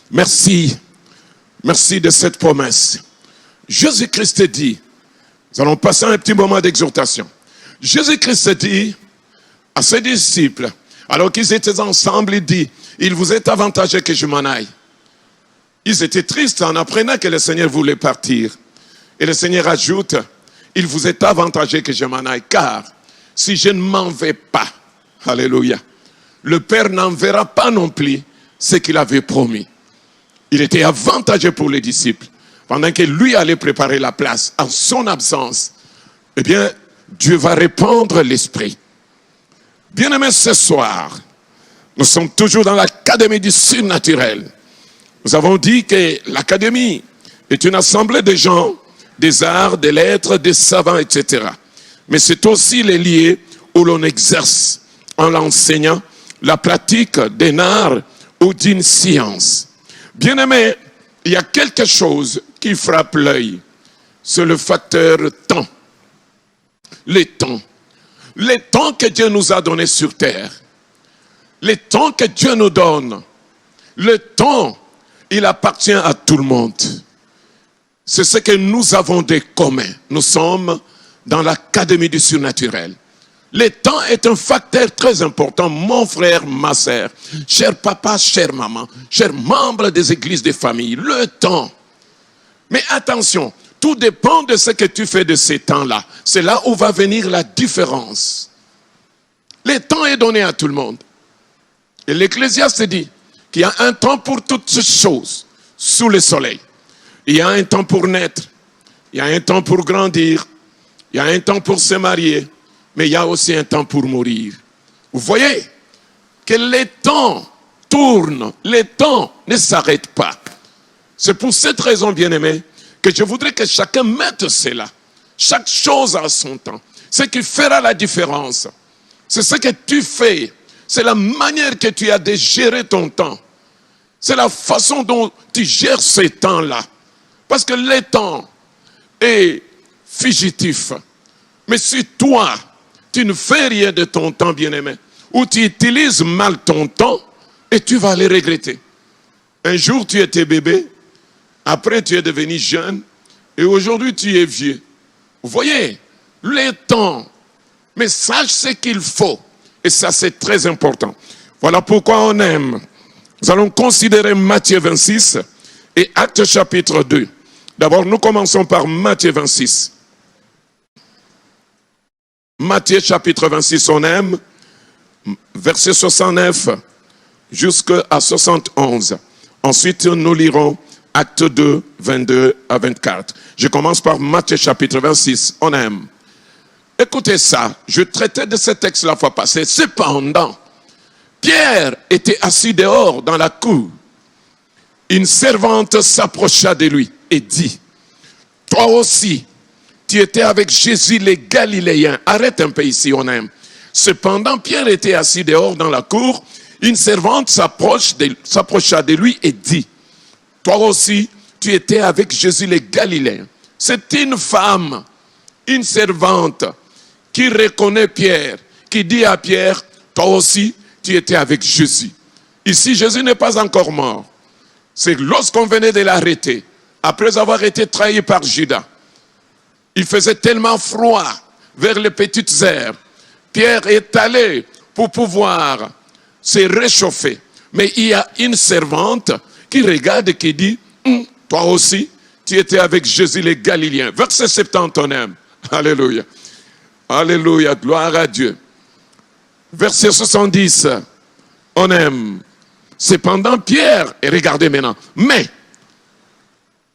Merci. Merci de cette promesse. Jésus-Christ dit, nous allons passer un petit moment d'exhortation. Jésus-Christ dit à ses disciples, alors qu'ils étaient ensemble, il dit, il vous est avantageux que je m'en aille. Ils étaient tristes en apprenant que le Seigneur voulait partir. Et le Seigneur ajoute, il vous est avantageux que je m'en aille, car si je ne m'en vais pas, alléluia, le Père n'enverra pas non plus ce qu'il avait promis. Il était avantageux pour les disciples. Pendant que lui allait préparer la place, en son absence, eh bien, Dieu va répandre l'Esprit. Bien-aimés, ce soir, nous sommes toujours dans l'académie du surnaturel. Nous avons dit que l'académie est une assemblée de gens, des arts, des lettres, des savants, etc. Mais c'est aussi les lieux où l'on exerce, en l'enseignant, la pratique d'un art ou d'une science. Bien-aimés, il y a quelque chose qui frappe l'œil. C'est le facteur temps. Le temps. Le temps que Dieu nous a donné sur terre. Le temps que Dieu nous donne. Le temps, il appartient à tout le monde. c'est ce que nous avons de commun. Nous sommes dans l'académie du surnaturel. Le temps est un facteur très important, mon frère, ma sœur, cher papa, chère maman, chers membres des églises de famille. Le temps. Mais attention, tout dépend de ce que tu fais de ces temps-là. C'est là où va venir la différence. Le temps est donné à tout le monde. Et l'Ecclésiaste dit qu'il y a un temps pour toutes ces choses sous le soleil. Il y a un temps pour naître, il y a un temps pour grandir, il y a un temps pour se marier, mais il y a aussi un temps pour mourir. Vous voyez que les temps tournent, les temps ne s'arrêtent pas. C'est pour cette raison, bien-aimés, que je voudrais que chacun mette cela. Chaque chose a son temps. Ce qui fera la différence, c'est ce que tu fais. C'est la manière que tu as de gérer ton temps. C'est la façon dont tu gères ces temps-là. Parce que le temps est fugitif. Mais si toi, tu ne fais rien de ton temps, bien-aimé, ou tu utilises mal ton temps, et tu vas le regretter. Un jour, tu étais bébé, après tu es devenu jeune, et aujourd'hui tu es vieux. Vous voyez, le temps, mais sache ce qu'il faut. Et ça, c'est très important. Voilà pourquoi on aime. Nous allons considérer Matthieu 26 et Actes chapitre 2. D'abord, nous commençons par Matthieu 26. Matthieu chapitre 26, on aime, verset 69 jusqu'à 71. Ensuite, nous lirons Actes 2, 22 à 24. Je commence par Matthieu chapitre 26, on aime. Écoutez ça, je traitais de ce texte la fois passée. Cependant, Pierre était assis dehors dans la cour. Une servante s'approcha de lui et dit, « Toi aussi, tu étais avec Jésus les Galiléens. » Arrête un peu ici, on aime. Cependant, Pierre était assis dehors dans la cour. Une servante s'approcha de lui et dit, « Toi aussi, tu étais avec Jésus les Galiléens. » C'est une femme, une servante, qui reconnaît Pierre, qui dit à Pierre, « Toi aussi, tu étais avec Jésus. » Ici, Jésus n'est pas encore mort. C'est lorsqu'on venait de l'arrêter, après avoir été trahi par Judas. Il faisait tellement froid vers les petites herbes. Pierre est allé pour pouvoir se réchauffer. Mais il y a une servante qui regarde et qui dit, « Toi aussi, tu étais avec Jésus les Galiléens. » Verset 70, on aime. Alléluia. Alléluia, gloire à Dieu. Verset 70, on aime. Cependant, Pierre, et regardez maintenant, mais,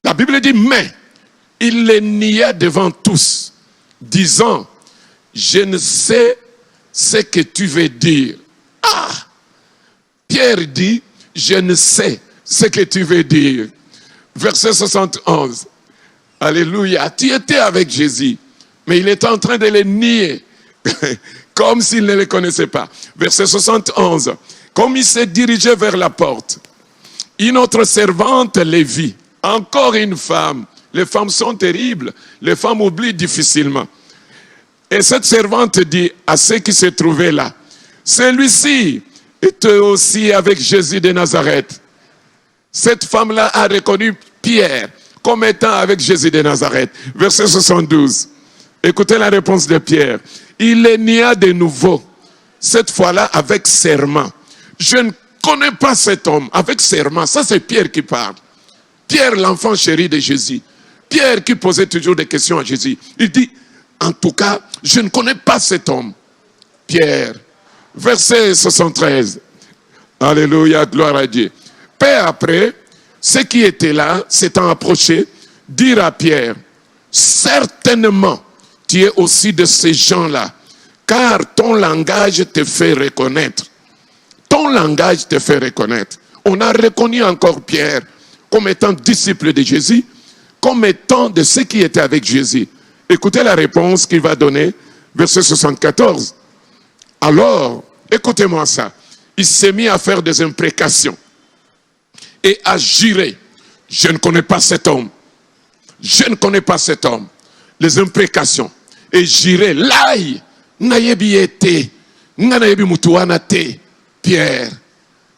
la Bible dit, mais, il les nia devant tous, disant, je ne sais ce que tu veux dire. Ah! Pierre dit, je ne sais ce que tu veux dire. Verset 71. Alléluia. Tu étais avec Jésus, mais il était en train de les nier, comme s'il ne les connaissait pas. Verset 71. Comme il s'est dirigé vers la porte, une autre servante les vit. Encore une femme. Les femmes sont terribles. Les femmes oublient difficilement. Et cette servante dit à ceux qui se trouvaient là, celui-ci était aussi avec Jésus de Nazareth. Cette femme-là a reconnu Pierre comme étant avec Jésus de Nazareth. Verset 72. Écoutez la réponse de Pierre. Il les nia de nouveau. Cette fois-là avec serment. Je ne connais pas cet homme. Avec serment. Ça c'est Pierre qui parle. Pierre, l'enfant chéri de Jésus. Pierre qui posait toujours des questions à Jésus. Il dit, en tout cas, je ne connais pas cet homme. Pierre. Verset 73. Alléluia, gloire à Dieu. Peu après, ceux qui étaient là, s'étant approchés, dirent à Pierre, certainement, tu es aussi de ces gens-là, car ton langage te fait reconnaître. Ton langage te fait reconnaître. On a reconnu encore Pierre comme étant disciple de Jésus, comme étant de ceux qui étaient avec Jésus. Écoutez la réponse qu'il va donner, verset 74. Alors, écoutez-moi ça. Il s'est mis à faire des imprécations et à jurer. Je ne connais pas cet homme. Je ne connais pas cet homme. Les imprécations. Et jurer. L'aïe. Nayebi ete. Nayebi mutuana te. Pierre.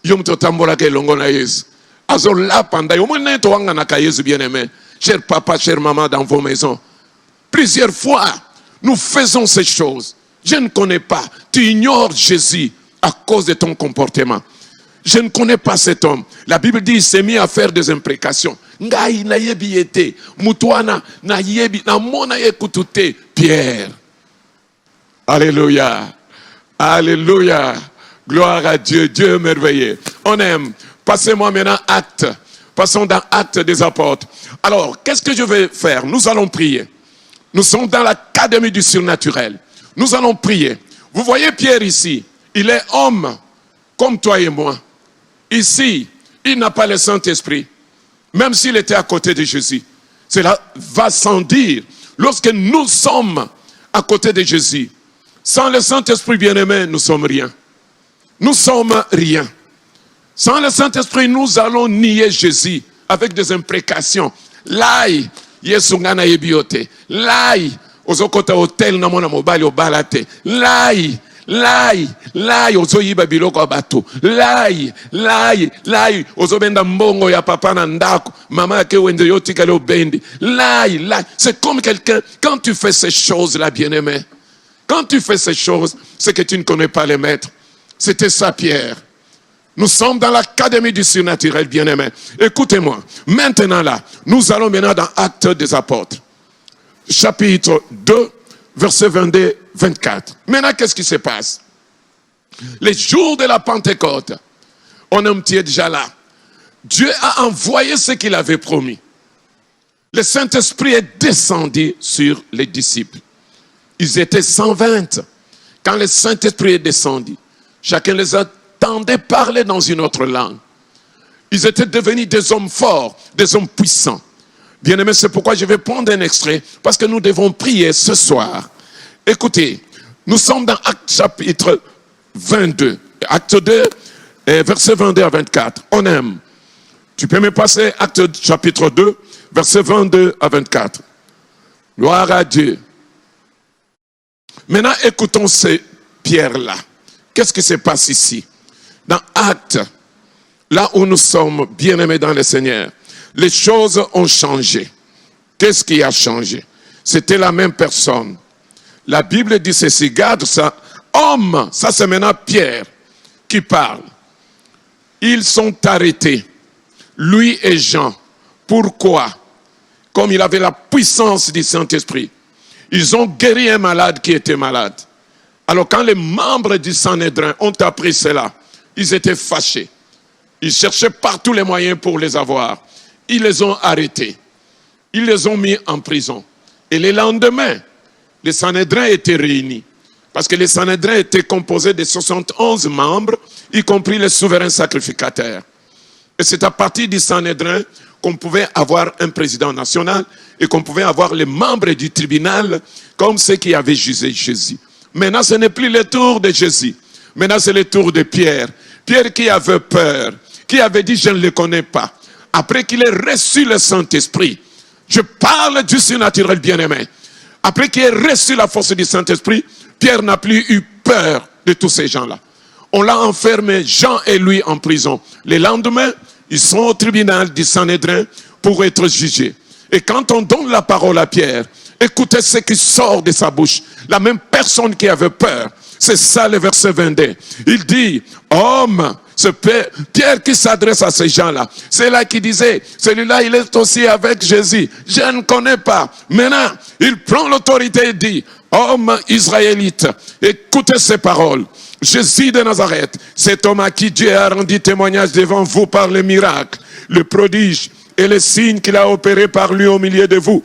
Yom to tambola ke longo na Yesu. Azo la panda. Yomo ne to wanga na ka Yesu bien aimé. cher papa, chère maman dans vos maisons. Plusieurs fois, nous faisons ces choses. Je ne connais pas. Tu ignores Jésus à cause de ton comportement. Je ne connais pas cet homme. La Bible dit qu'il s'est mis à faire des imprécations. Pierre. Alléluia. Alléluia. Gloire à Dieu. Dieu est merveilleux. On aime. Passez-moi maintenant Actes. Passons dans Actes des Apôtres. Alors, qu'est-ce que je vais faire? Nous allons prier. Nous sommes dans l'académie du surnaturel. Nous allons prier. Vous voyez Pierre ici. Il est homme comme toi et moi. Ici, il n'a pas le Saint-Esprit. Même s'il était à côté de Jésus. Cela va sans dire. Lorsque nous sommes à côté de Jésus, sans le Saint-Esprit bien-aimé, nous sommes rien. Nous sommes rien. Sans le Saint-Esprit, nous allons nier Jésus avec des imprécations. Lai, Yesu ngana yebiote. Lai, ozokota hotel na mona mobali obalate. Lai, ozoyiba biloko bato. Lai, ozobenda mbongo ya papa na ndako. Mama yake wende yotika le obendi. Lai. C'est comme quelqu'un, quand tu fais ces choses-là, bien-aimé, quand tu fais ces choses, c'est que tu ne connais pas les maîtres. C'était ça, Pierre. Nous sommes dans l'académie du surnaturel, bien-aimé. Écoutez-moi. Maintenant là, nous allons maintenant dans Actes des Apôtres. Chapitre 2, versets 22-24. Maintenant, qu'est-ce qui se passe? Les jours de la Pentecôte, on est déjà là. Dieu a envoyé ce qu'il avait promis. Le Saint-Esprit est descendu sur les disciples. Ils étaient 120. Quand le Saint-Esprit est descendu, chacun les entendait parler dans une autre langue. Ils étaient devenus des hommes forts, des hommes puissants. Bien-aimés, c'est pourquoi je vais prendre un extrait, parce que nous devons prier ce soir. Écoutez, nous sommes dans Actes chapitre 22. Acte 2, versets 22 à 24. On aime. Tu peux me passer Acte chapitre 2, versets 22 à 24. Gloire à Dieu. Maintenant, écoutons ces pierres-là. Qu'est-ce qui se passe ici? Dans Actes, là où nous sommes bien-aimés dans le Seigneur, les choses ont changé. Qu'est-ce qui a changé? C'était la même personne. La Bible dit ceci, garde ça. Homme, ça c'est maintenant Pierre qui parle. Ils sont arrêtés, lui et Jean. Pourquoi? Comme il avait la puissance du Saint-Esprit. Ils ont guéri un malade qui était malade. Alors quand les membres du Sanhédrin ont appris cela, ils étaient fâchés. Ils cherchaient par tous les moyens pour les avoir. Ils les ont arrêtés. Ils les ont mis en prison. Et le lendemain, les Sanhédrins étaient réunis. Parce que les Sanhédrins étaient composés de 71 membres, y compris les souverains sacrificateurs. Et c'est à partir du Sanhédrin qu'on pouvait avoir un président national et qu'on pouvait avoir les membres du tribunal comme ceux qui avaient jugé Jésus. Maintenant, ce n'est plus le tour de Jésus. Maintenant, c'est le tour de Pierre. Pierre qui avait peur, qui avait dit « je ne le connais pas ». Après qu'il ait reçu le Saint-Esprit, je parle du surnaturel bien-aimé. Après qu'il ait reçu la force du Saint-Esprit, Pierre n'a plus eu peur de tous ces gens-là. On l'a enfermé, Jean et lui, en prison. Le lendemain, ils sont au tribunal du Sanhédrin pour être jugés. Et quand on donne la parole à Pierre, écoutez ce qui sort de sa bouche. La même personne qui avait peur. C'est ça le verset 22. Il dit, homme, c'est Pierre qui s'adresse à ces gens-là. C'est là qui disait, celui-là il est aussi avec Jésus. Je ne connais pas. Maintenant, il prend l'autorité et dit, homme israélite, écoutez ces paroles. Jésus de Nazareth, cet homme à qui Dieu a rendu témoignage devant vous par les miracles, le prodige et les signes qu'il a opérés par lui au milieu de vous.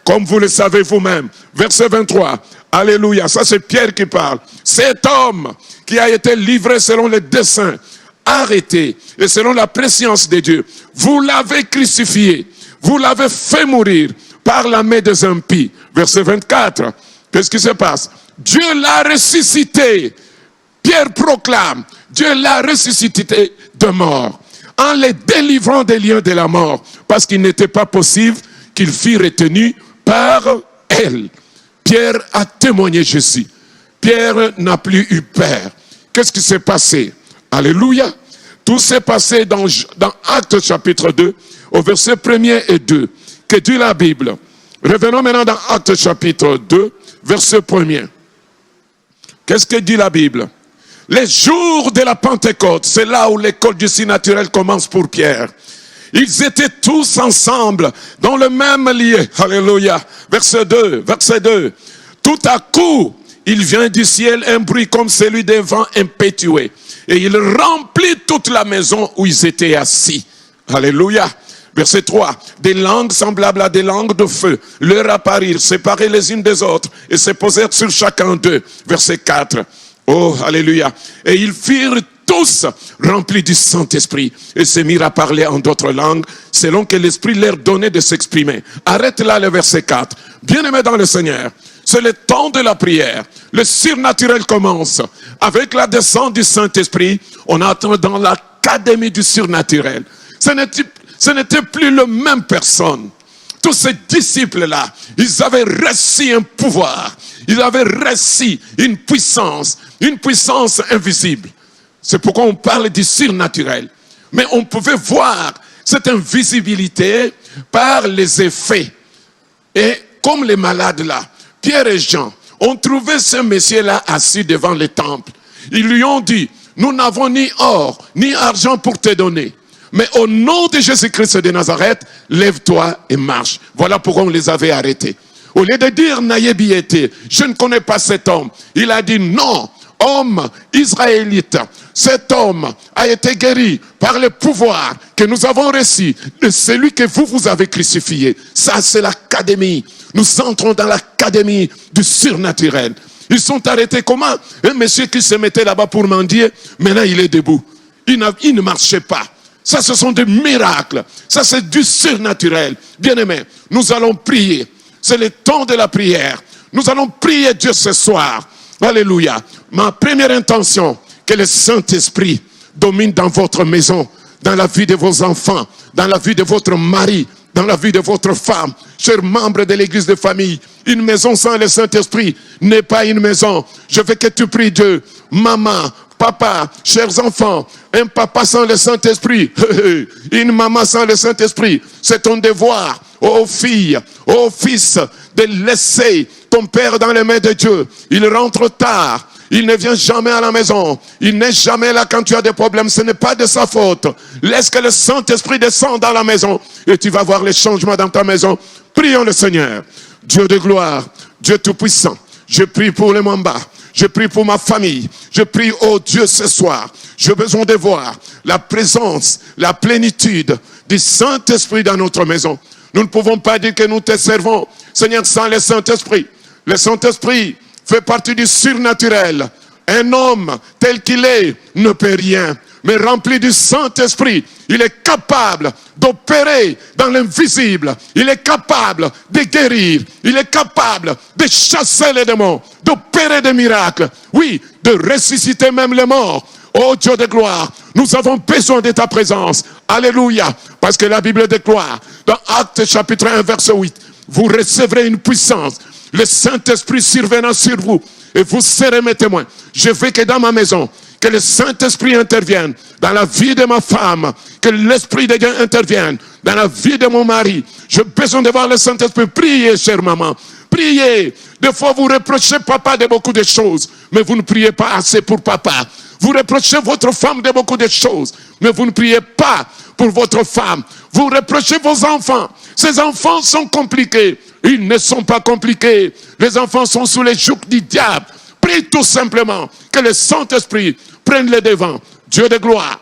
Comme vous le savez vous-même. Verset 23. Alléluia. Ça c'est Pierre qui parle. Cet homme qui a été livré selon les desseins, arrêté et selon la prescience de Dieu, vous l'avez crucifié. Vous l'avez fait mourir par la main des impies. Verset 24. Qu'est-ce qui se passe? Dieu l'a ressuscité. Pierre proclame, Dieu l'a ressuscité de mort, en les délivrant des liens de la mort, parce qu'il n'était pas possible qu'il fût retenu par elle. Pierre a témoigné Jésus. Pierre n'a plus eu peur. Qu'est-ce qui s'est passé? Alléluia. Tout s'est passé dans Actes chapitre 2, au verset 1er et 2. que dit la Bible. Revenons maintenant dans Actes chapitre 2, verset 1er. Qu'est-ce que dit la Bible? Les jours de la Pentecôte, c'est là où l'école du surnaturel commence pour Pierre. Ils étaient tous ensemble dans le même lieu. Alléluia. Verset 2. Tout à coup, il vient du ciel un bruit comme celui d'un vent impétueux. Et il remplit toute la maison où ils étaient assis. Alléluia. Verset 3. Des langues semblables à des langues de feu leur apparurent, séparées les unes des autres, et se posèrent sur chacun d'eux. Verset 4. Oh, alléluia. Et ils furent tous remplis du Saint-Esprit et se mirent à parler en d'autres langues, selon que l'Esprit leur donnait de s'exprimer. Arrête là le verset 4. Bien-aimés dans le Seigneur, c'est le temps de la prière. Le surnaturel commence. Avec la descente du Saint-Esprit, on entre dans l'académie du surnaturel. Ce n'était plus la même personne. Tous ces disciples-là, ils avaient reçu un pouvoir. Ils avaient reçu une puissance invisible. C'est pourquoi on parle du surnaturel. Mais on pouvait voir cette invisibilité par les effets. Et comme les malades là, Pierre et Jean ont trouvé ce monsieur-là assis devant le temple. Ils lui ont dit, nous n'avons ni or, ni argent pour te donner. Mais au nom de Jésus-Christ de Nazareth, lève-toi et marche. Voilà pourquoi on les avait arrêtés. Au lieu de dire Naïebiété, je ne connais pas cet homme, il a dit non, homme israélite, cet homme a été guéri par le pouvoir que nous avons reçu de celui que vous avez crucifié. Ça, c'est l'académie. Nous entrons dans l'académie du surnaturel. Ils sont arrêtés comment? Un monsieur qui se mettait là-bas pour mendier, maintenant il est debout. Il ne marchait pas. Ça, ce sont des miracles. Ça, c'est du surnaturel. Bien-aimés, nous allons prier. C'est le temps de la prière. Nous allons prier Dieu ce soir. Alléluia. Ma première intention, que le Saint-Esprit domine dans votre maison, dans la vie de vos enfants, dans la vie de votre mari, dans la vie de votre femme. Chers membres de l'église de famille, une maison sans le Saint-Esprit n'est pas une maison. Je veux que tu pries Dieu. Maman, papa, chers enfants, un papa sans le Saint-Esprit, une maman sans le Saint-Esprit, c'est ton devoir, ô fille, ô fils, de laisser ton père dans les mains de Dieu. Il rentre tard, il ne vient jamais à la maison, il n'est jamais là quand tu as des problèmes, ce n'est pas de sa faute. Laisse que le Saint-Esprit descende dans la maison et tu vas voir les changements dans ta maison. Prions le Seigneur. Dieu de gloire, Dieu tout-puissant, je prie pour les Mamba. Je prie pour ma famille. Je prie, oh Dieu, ce soir. J'ai besoin de voir la présence, la plénitude du Saint-Esprit dans notre maison. Nous ne pouvons pas dire que nous te servons, Seigneur, sans le Saint-Esprit. Le Saint-Esprit fait partie du surnaturel. Un homme tel qu'il est ne peut rien. Mais rempli du Saint-Esprit, il est capable d'opérer dans l'invisible. Il est capable de guérir. Il est capable de chasser les démons, d'opérer des miracles. Oui, de ressusciter même les morts. Oh Dieu de gloire, nous avons besoin de ta présence. Alléluia. Parce que la Bible déclare, dans Actes chapitre 1, verset 8, vous recevrez une puissance. Le Saint-Esprit survenant sur vous. Et vous serez mes témoins. Je veux que dans ma maison, que le Saint-Esprit intervienne dans la vie de ma femme, que l'Esprit de Dieu intervienne dans la vie de mon mari. J'ai besoin de voir le Saint-Esprit. Priez, chère maman. Priez. Des fois, vous reprochez papa de beaucoup de choses, mais vous ne priez pas assez pour papa. Vous reprochez votre femme de beaucoup de choses, mais vous ne priez pas pour votre femme. Vous reprochez vos enfants. Ces enfants sont compliqués. Ils ne sont pas compliqués. Les enfants sont sous les jougs du diable. Prie tout simplement que le Saint-Esprit prenne le devant. Dieu de gloire,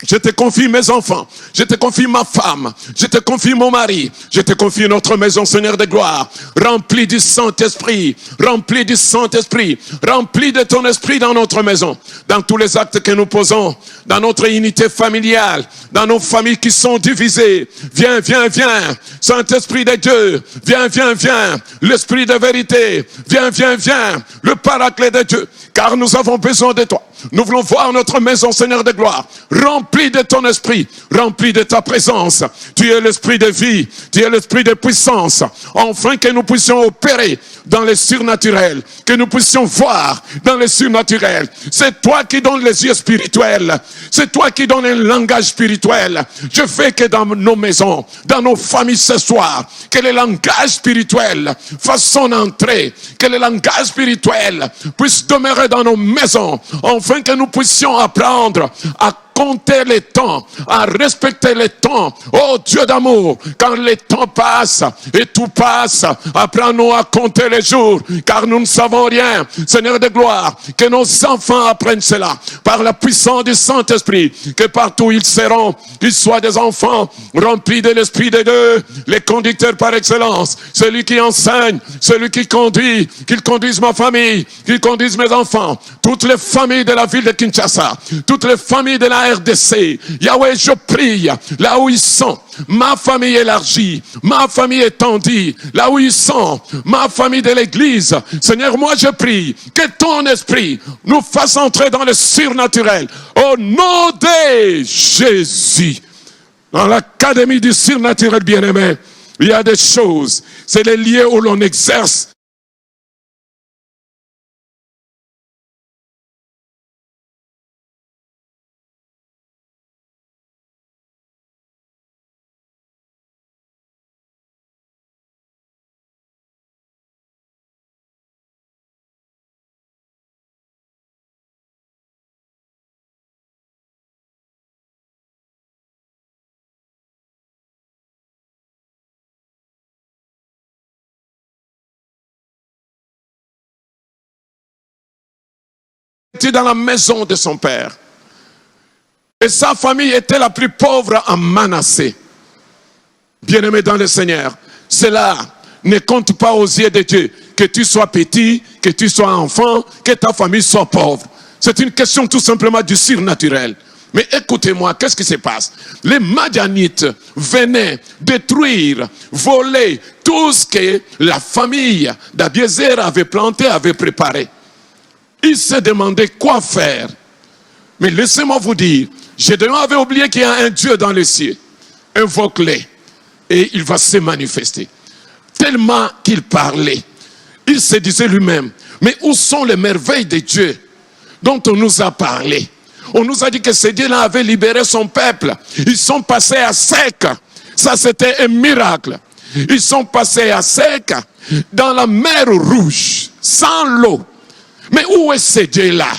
je te confie mes enfants, je te confie ma femme, je te confie mon mari, je te confie notre maison, Seigneur de gloire, rempli du Saint-Esprit, rempli du Saint-Esprit, rempli de ton esprit dans notre maison, dans tous les actes que nous posons, dans notre unité familiale, dans nos familles qui sont divisées. Viens, viens, viens, Saint-Esprit de Dieu, viens, viens, viens, l'Esprit de vérité, viens, viens, viens, le Paraclet de Dieu, car nous avons besoin de toi. Nous voulons voir notre maison, Seigneur de gloire, remplie de ton esprit, remplie de ta présence. Tu es l'esprit de vie, tu es l'esprit de puissance. Enfin que nous puissions opérer dans les surnaturels, que nous puissions voir dans les surnaturels. C'est toi qui donnes les yeux spirituels, c'est toi qui donnes un langage spirituel. Je fais que dans nos maisons, dans nos familles ce soir, que le langage spirituel fasse son entrée, que le langage spirituel puisse demeurer dans nos maisons, afin que nous puissions apprendre à compter les temps, à respecter les temps. Oh Dieu d'amour, quand les temps passent et tout passe, apprends-nous à compter les jours, car nous ne savons rien. Seigneur de gloire, que nos enfants apprennent cela par la puissance du Saint-Esprit, que partout ils seront, qu'ils soient des enfants remplis de l'Esprit de Dieu, les conducteurs par excellence, celui qui enseigne, celui qui conduit, qu'il conduise ma famille, qu'il conduise mes enfants, toutes les familles de la ville de Kinshasa, toutes les familles de la RDC. Yahweh, je prie, là où ils sont, ma famille élargie, ma famille étendue, là où ils sont, ma famille de l'église. Seigneur, moi je prie que ton esprit nous fasse entrer dans le surnaturel. Au nom de Jésus. Dans l'académie du surnaturel, bien-aimé, il y a des choses, c'est les lieux où l'on exerce dans la maison de son père. Et sa famille était la plus pauvre en Manassé. Bien-aimé dans le Seigneur, cela ne compte pas aux yeux de Dieu. Que tu sois petit, que tu sois enfant, que ta famille soit pauvre. C'est une question tout simplement du surnaturel. Mais écoutez-moi, qu'est-ce qui se passe? Les Madianites venaient détruire, voler tout ce que la famille d'Abiézer avait planté, avait préparé. Ils se demandaient quoi faire. Mais laissez-moi vous dire, Gédéon avait oublié qu'il y a un Dieu dans les cieux. Invoque-le et il va se manifester. Tellement qu'il parlait, il se disait lui-même, mais où sont les merveilles de Dieu dont on nous a parlé? On nous a dit que ce Dieu-là avait libéré son peuple. Ils sont passés à sec. Ça, c'était un miracle. Ils sont passés à sec dans la mer Rouge, sans l'eau. Mais où est ce Dieu-là?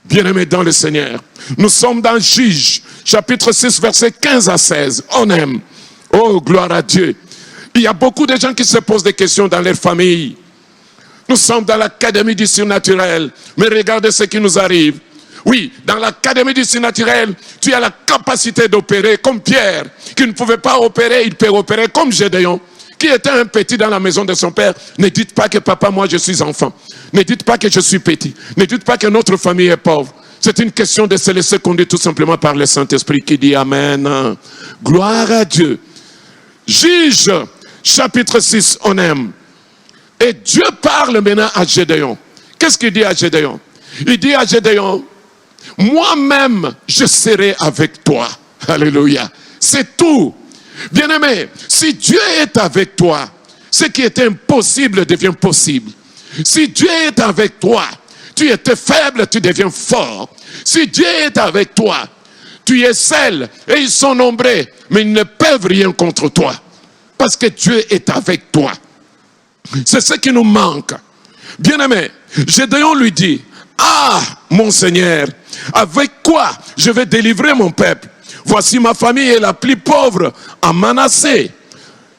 Bien-aimés dans le Seigneur, nous sommes dans Juge, chapitre 6, versets 15 à 16. On aime. Oh, gloire à Dieu. Il y a beaucoup de gens qui se posent des questions dans leur famille. Nous sommes dans l'académie du surnaturel. Mais regardez ce qui nous arrive. Oui, dans l'académie du surnaturel, tu as la capacité d'opérer comme Pierre, qui ne pouvait pas opérer, il peut opérer comme Gédéon, qui était un petit dans la maison de son père. Ne dites pas que papa, moi je suis enfant. Ne dites pas que je suis petit. Ne dites pas que notre famille est pauvre. C'est une question de se laisser conduire tout simplement par le Saint-Esprit qui dit Amen. Gloire à Dieu. Juge, chapitre 6, on aime. Et Dieu parle maintenant à Gédéon. Qu'est-ce qu'il dit à Gédéon? Il dit à Gédéon, moi-même je serai avec toi. Alléluia. C'est tout. Bien-aimé, si Dieu est avec toi, ce qui est impossible devient possible. Si Dieu est avec toi, tu étais faible, tu deviens fort. Si Dieu est avec toi, tu es seul et ils sont nombreux, mais ils ne peuvent rien contre toi. Parce que Dieu est avec toi. C'est ce qui nous manque. Bien-aimé, Gédéon lui dit, ah, mon Seigneur, avec quoi je vais délivrer mon peuple? Voici ma famille est la plus pauvre en Manassé.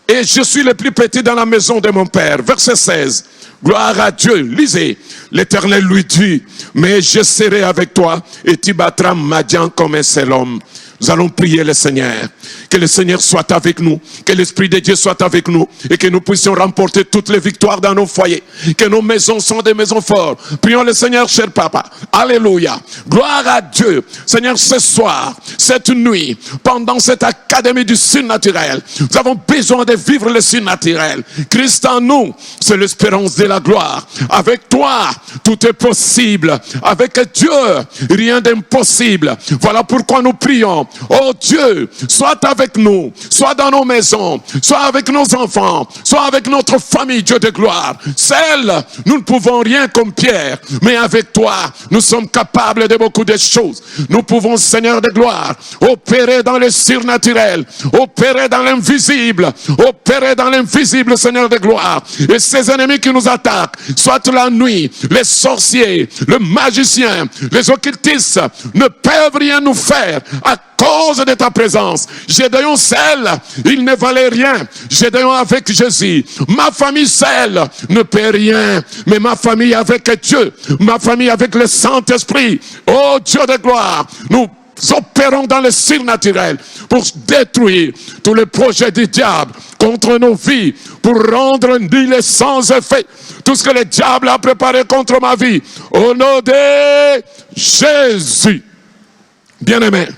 Et je suis le plus petit dans la maison de mon père. Verset 16. Gloire à Dieu. Lisez. L'Éternel lui dit, mais je serai avec toi et tu battras Madian comme un seul homme. Nous allons prier le Seigneur. Que le Seigneur soit avec nous, que l'Esprit de Dieu soit avec nous et que nous puissions remporter toutes les victoires dans nos foyers. Que nos maisons sont des maisons fortes. Prions le Seigneur, cher Papa. Alléluia. Gloire à Dieu. Seigneur, ce soir, cette nuit, pendant cette académie du surnaturel, nous avons besoin de vivre le surnaturel. Christ en nous, c'est l'espérance de la gloire. Avec toi, tout est possible. Avec Dieu, rien d'impossible. Voilà pourquoi nous prions. Oh Dieu, sois avec nous, sois dans nos maisons, sois avec nos enfants, sois avec notre famille, Dieu de gloire. Seul, nous ne pouvons rien comme Pierre, mais avec toi, nous sommes capables de beaucoup de choses. Nous pouvons, Seigneur de gloire, opérer dans le surnaturel, opérer dans l'invisible, opérer dans l'invisible, Seigneur de gloire. Et ces ennemis qui nous attaquent, soit la nuit, les sorciers, le magicien, les occultistes, ne peuvent rien nous faire à cause de ta présence. Gédéon seul, il ne valait rien. Gédéon avec Jésus. Ma famille seule ne peut rien. Mais ma famille avec Dieu, ma famille avec le Saint-Esprit. Oh Dieu de gloire, nous opérons dans le surnaturel pour détruire tous les projets du diable contre nos vies, pour rendre nul et sans effet tout ce que le diable a préparé contre ma vie. Au nom de Jésus. Bien-aimés,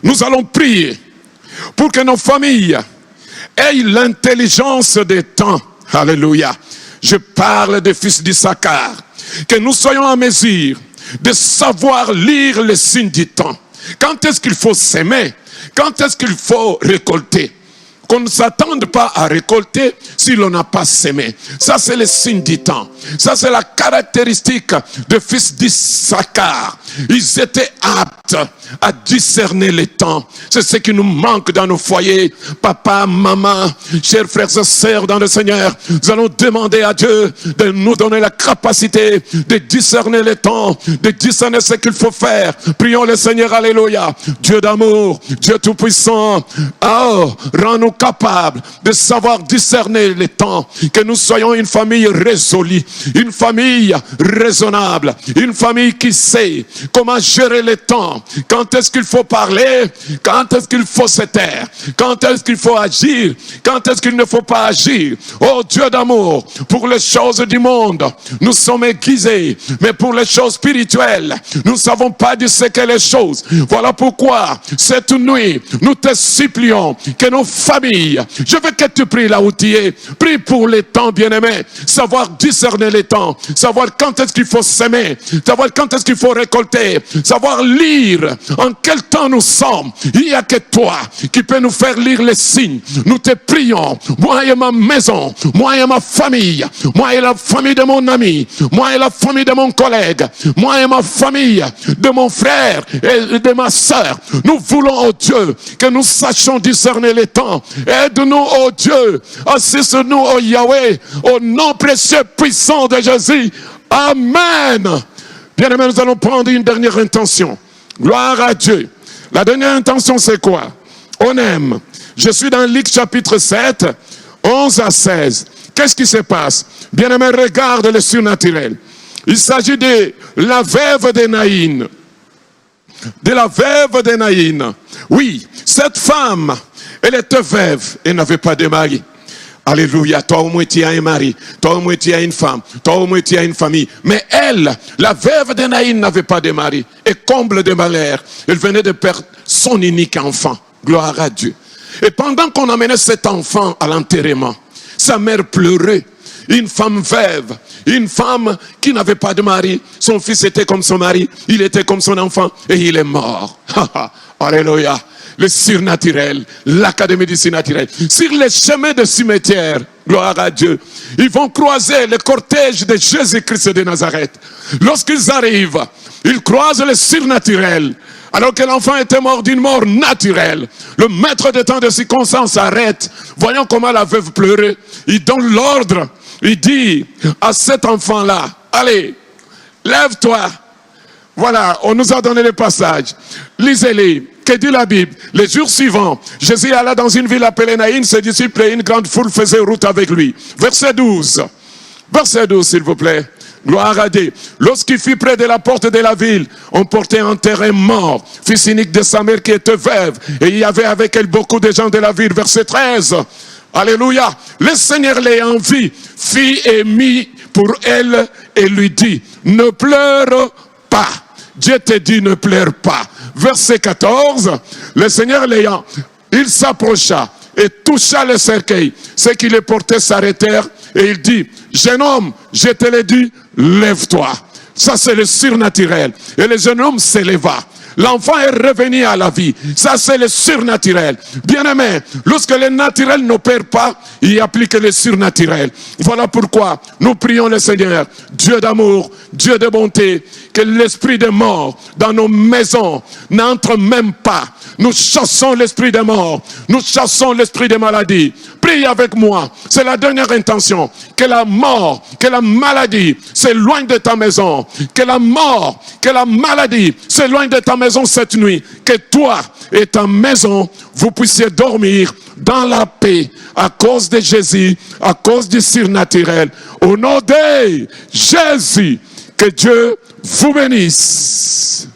nous allons prier pour que nos familles aient l'intelligence des temps. Alléluia. Je parle des fils d'Issachar. Que nous soyons en mesure de savoir lire les signes du temps. Quand est-ce qu'il faut s'aimer? Quand est-ce qu'il faut récolter? Qu'on ne s'attende pas à récolter si l'on n'a pas sémé. Ça, c'est le signe du temps. Ça, c'est la caractéristique des fils d'Issachar. Ils étaient aptes à discerner les temps. C'est ce qui nous manque dans nos foyers. Papa, maman, chers frères et sœurs dans le Seigneur, nous allons demander à Dieu de nous donner la capacité de discerner les temps, de discerner ce qu'il faut faire. Prions le Seigneur, alléluia. Dieu d'amour, Dieu tout-puissant, oh, rends-nous capables de savoir discerner les temps, que nous soyons une famille résolue, une famille raisonnable, une famille qui sait comment gérer les temps. Quand est-ce qu'il faut parler? Quand est-ce qu'il faut se taire? Quand est-ce qu'il faut agir? Quand est-ce qu'il ne faut pas agir? Oh Dieu d'amour, pour les choses du monde, nous sommes aiguisés, mais pour les choses spirituelles, nous ne savons pas disséquer les choses. Voilà pourquoi, cette nuit, nous te supplions que nos familles, je veux que tu pries là où tu es, prie pour les temps, bien-aimés, savoir discerner les temps, savoir quand est-ce qu'il faut s'aimer, savoir quand est-ce qu'il faut récolter, savoir lire en quel temps nous sommes. Il n'y a que toi qui peux nous faire lire les signes. Nous te prions, moi et ma maison, moi et ma famille, moi et la famille de mon ami, moi et la famille de mon collègue, moi et ma famille, de mon frère et de ma soeur. Nous voulons, oh Dieu, que nous sachions discerner les temps. Aide-nous, oh Dieu, assiste-nous, oh Yahweh, au nom précieux puissant de Jésus. Amen. Bien-aimés, nous allons prendre une dernière intention. Gloire à Dieu. La dernière intention, c'est quoi? On aime. Je suis dans Luc chapitre 7, 11 à 16. Qu'est-ce qui se passe? Bien-aimés, regarde le surnaturel. Il s'agit de la veuve de Naïn. De la veuve de Naïn. Oui, cette femme, elle était veuve et n'avait pas de mari. Alléluia, toi au moins tu as un mari, toi au moins tu as une femme, toi au moins tu as une famille. Mais elle, la veuve de Naïn, n'avait pas de mari. Et comble de malheur, elle venait de perdre son unique enfant. Gloire à Dieu. Et pendant qu'on amenait cet enfant à l'enterrement, sa mère pleurait. Une femme veuve, une femme qui n'avait pas de mari. Son fils était comme son mari, il était comme son enfant et il est mort. Alléluia. Le surnaturel, l'académie du surnaturel. Sur les chemins de cimetière, gloire à Dieu, ils vont croiser le cortège de Jésus-Christ de Nazareth. Lorsqu'ils arrivent, ils croisent le surnaturel. Alors que l'enfant était mort d'une mort naturelle. Le maître des temps de circonstance s'arrête. Voyons comment la veuve pleurait. Il donne l'ordre. Il dit à cet enfant-là, allez, lève-toi. Voilà, on nous a donné le passage. Lisez-les. Que dit la Bible? Les jours suivants, Jésus alla dans une ville appelée Naïn, ses disciples et une grande foule faisaient route avec lui. Verset 12. Verset 12, s'il vous plaît. Gloire à Dieu. Lorsqu'il fut près de la porte de la ville, on portait un terrain mort, fils unique de sa mère qui était veuve, et il y avait avec elle beaucoup de gens de la ville. Verset 13. Alléluia. Le Seigneur l'ayant vue, fit et mit pour elle et lui dit, ne pleure pas. Dieu te dit, ne pleure pas. Verset 14. Le Seigneur l'ayant, il s'approcha et toucha le cercueil. Ceux qui le portaient s'arrêtèrent et il dit, jeune homme, je te l'ai dit, lève-toi. Ça c'est le surnaturel. Et le jeune homme s'éleva. L'enfant est revenu à la vie. Ça, c'est le surnaturel. Bien-aimé, lorsque le naturel n'opère pas, il applique le surnaturel. Voilà pourquoi nous prions le Seigneur, Dieu d'amour, Dieu de bonté, que l'esprit de mort dans nos maisons n'entre même pas. Nous chassons l'esprit de mort. Nous chassons l'esprit de maladie. Prie avec moi. C'est la dernière intention. Que la mort, que la maladie s'éloigne de ta maison. Que la mort, que la maladie s'éloigne de ta maison cette nuit. Que toi et ta maison, vous puissiez dormir dans la paix à cause de Jésus, à cause du surnaturel. Au nom de Jésus, que Dieu vous bénisse.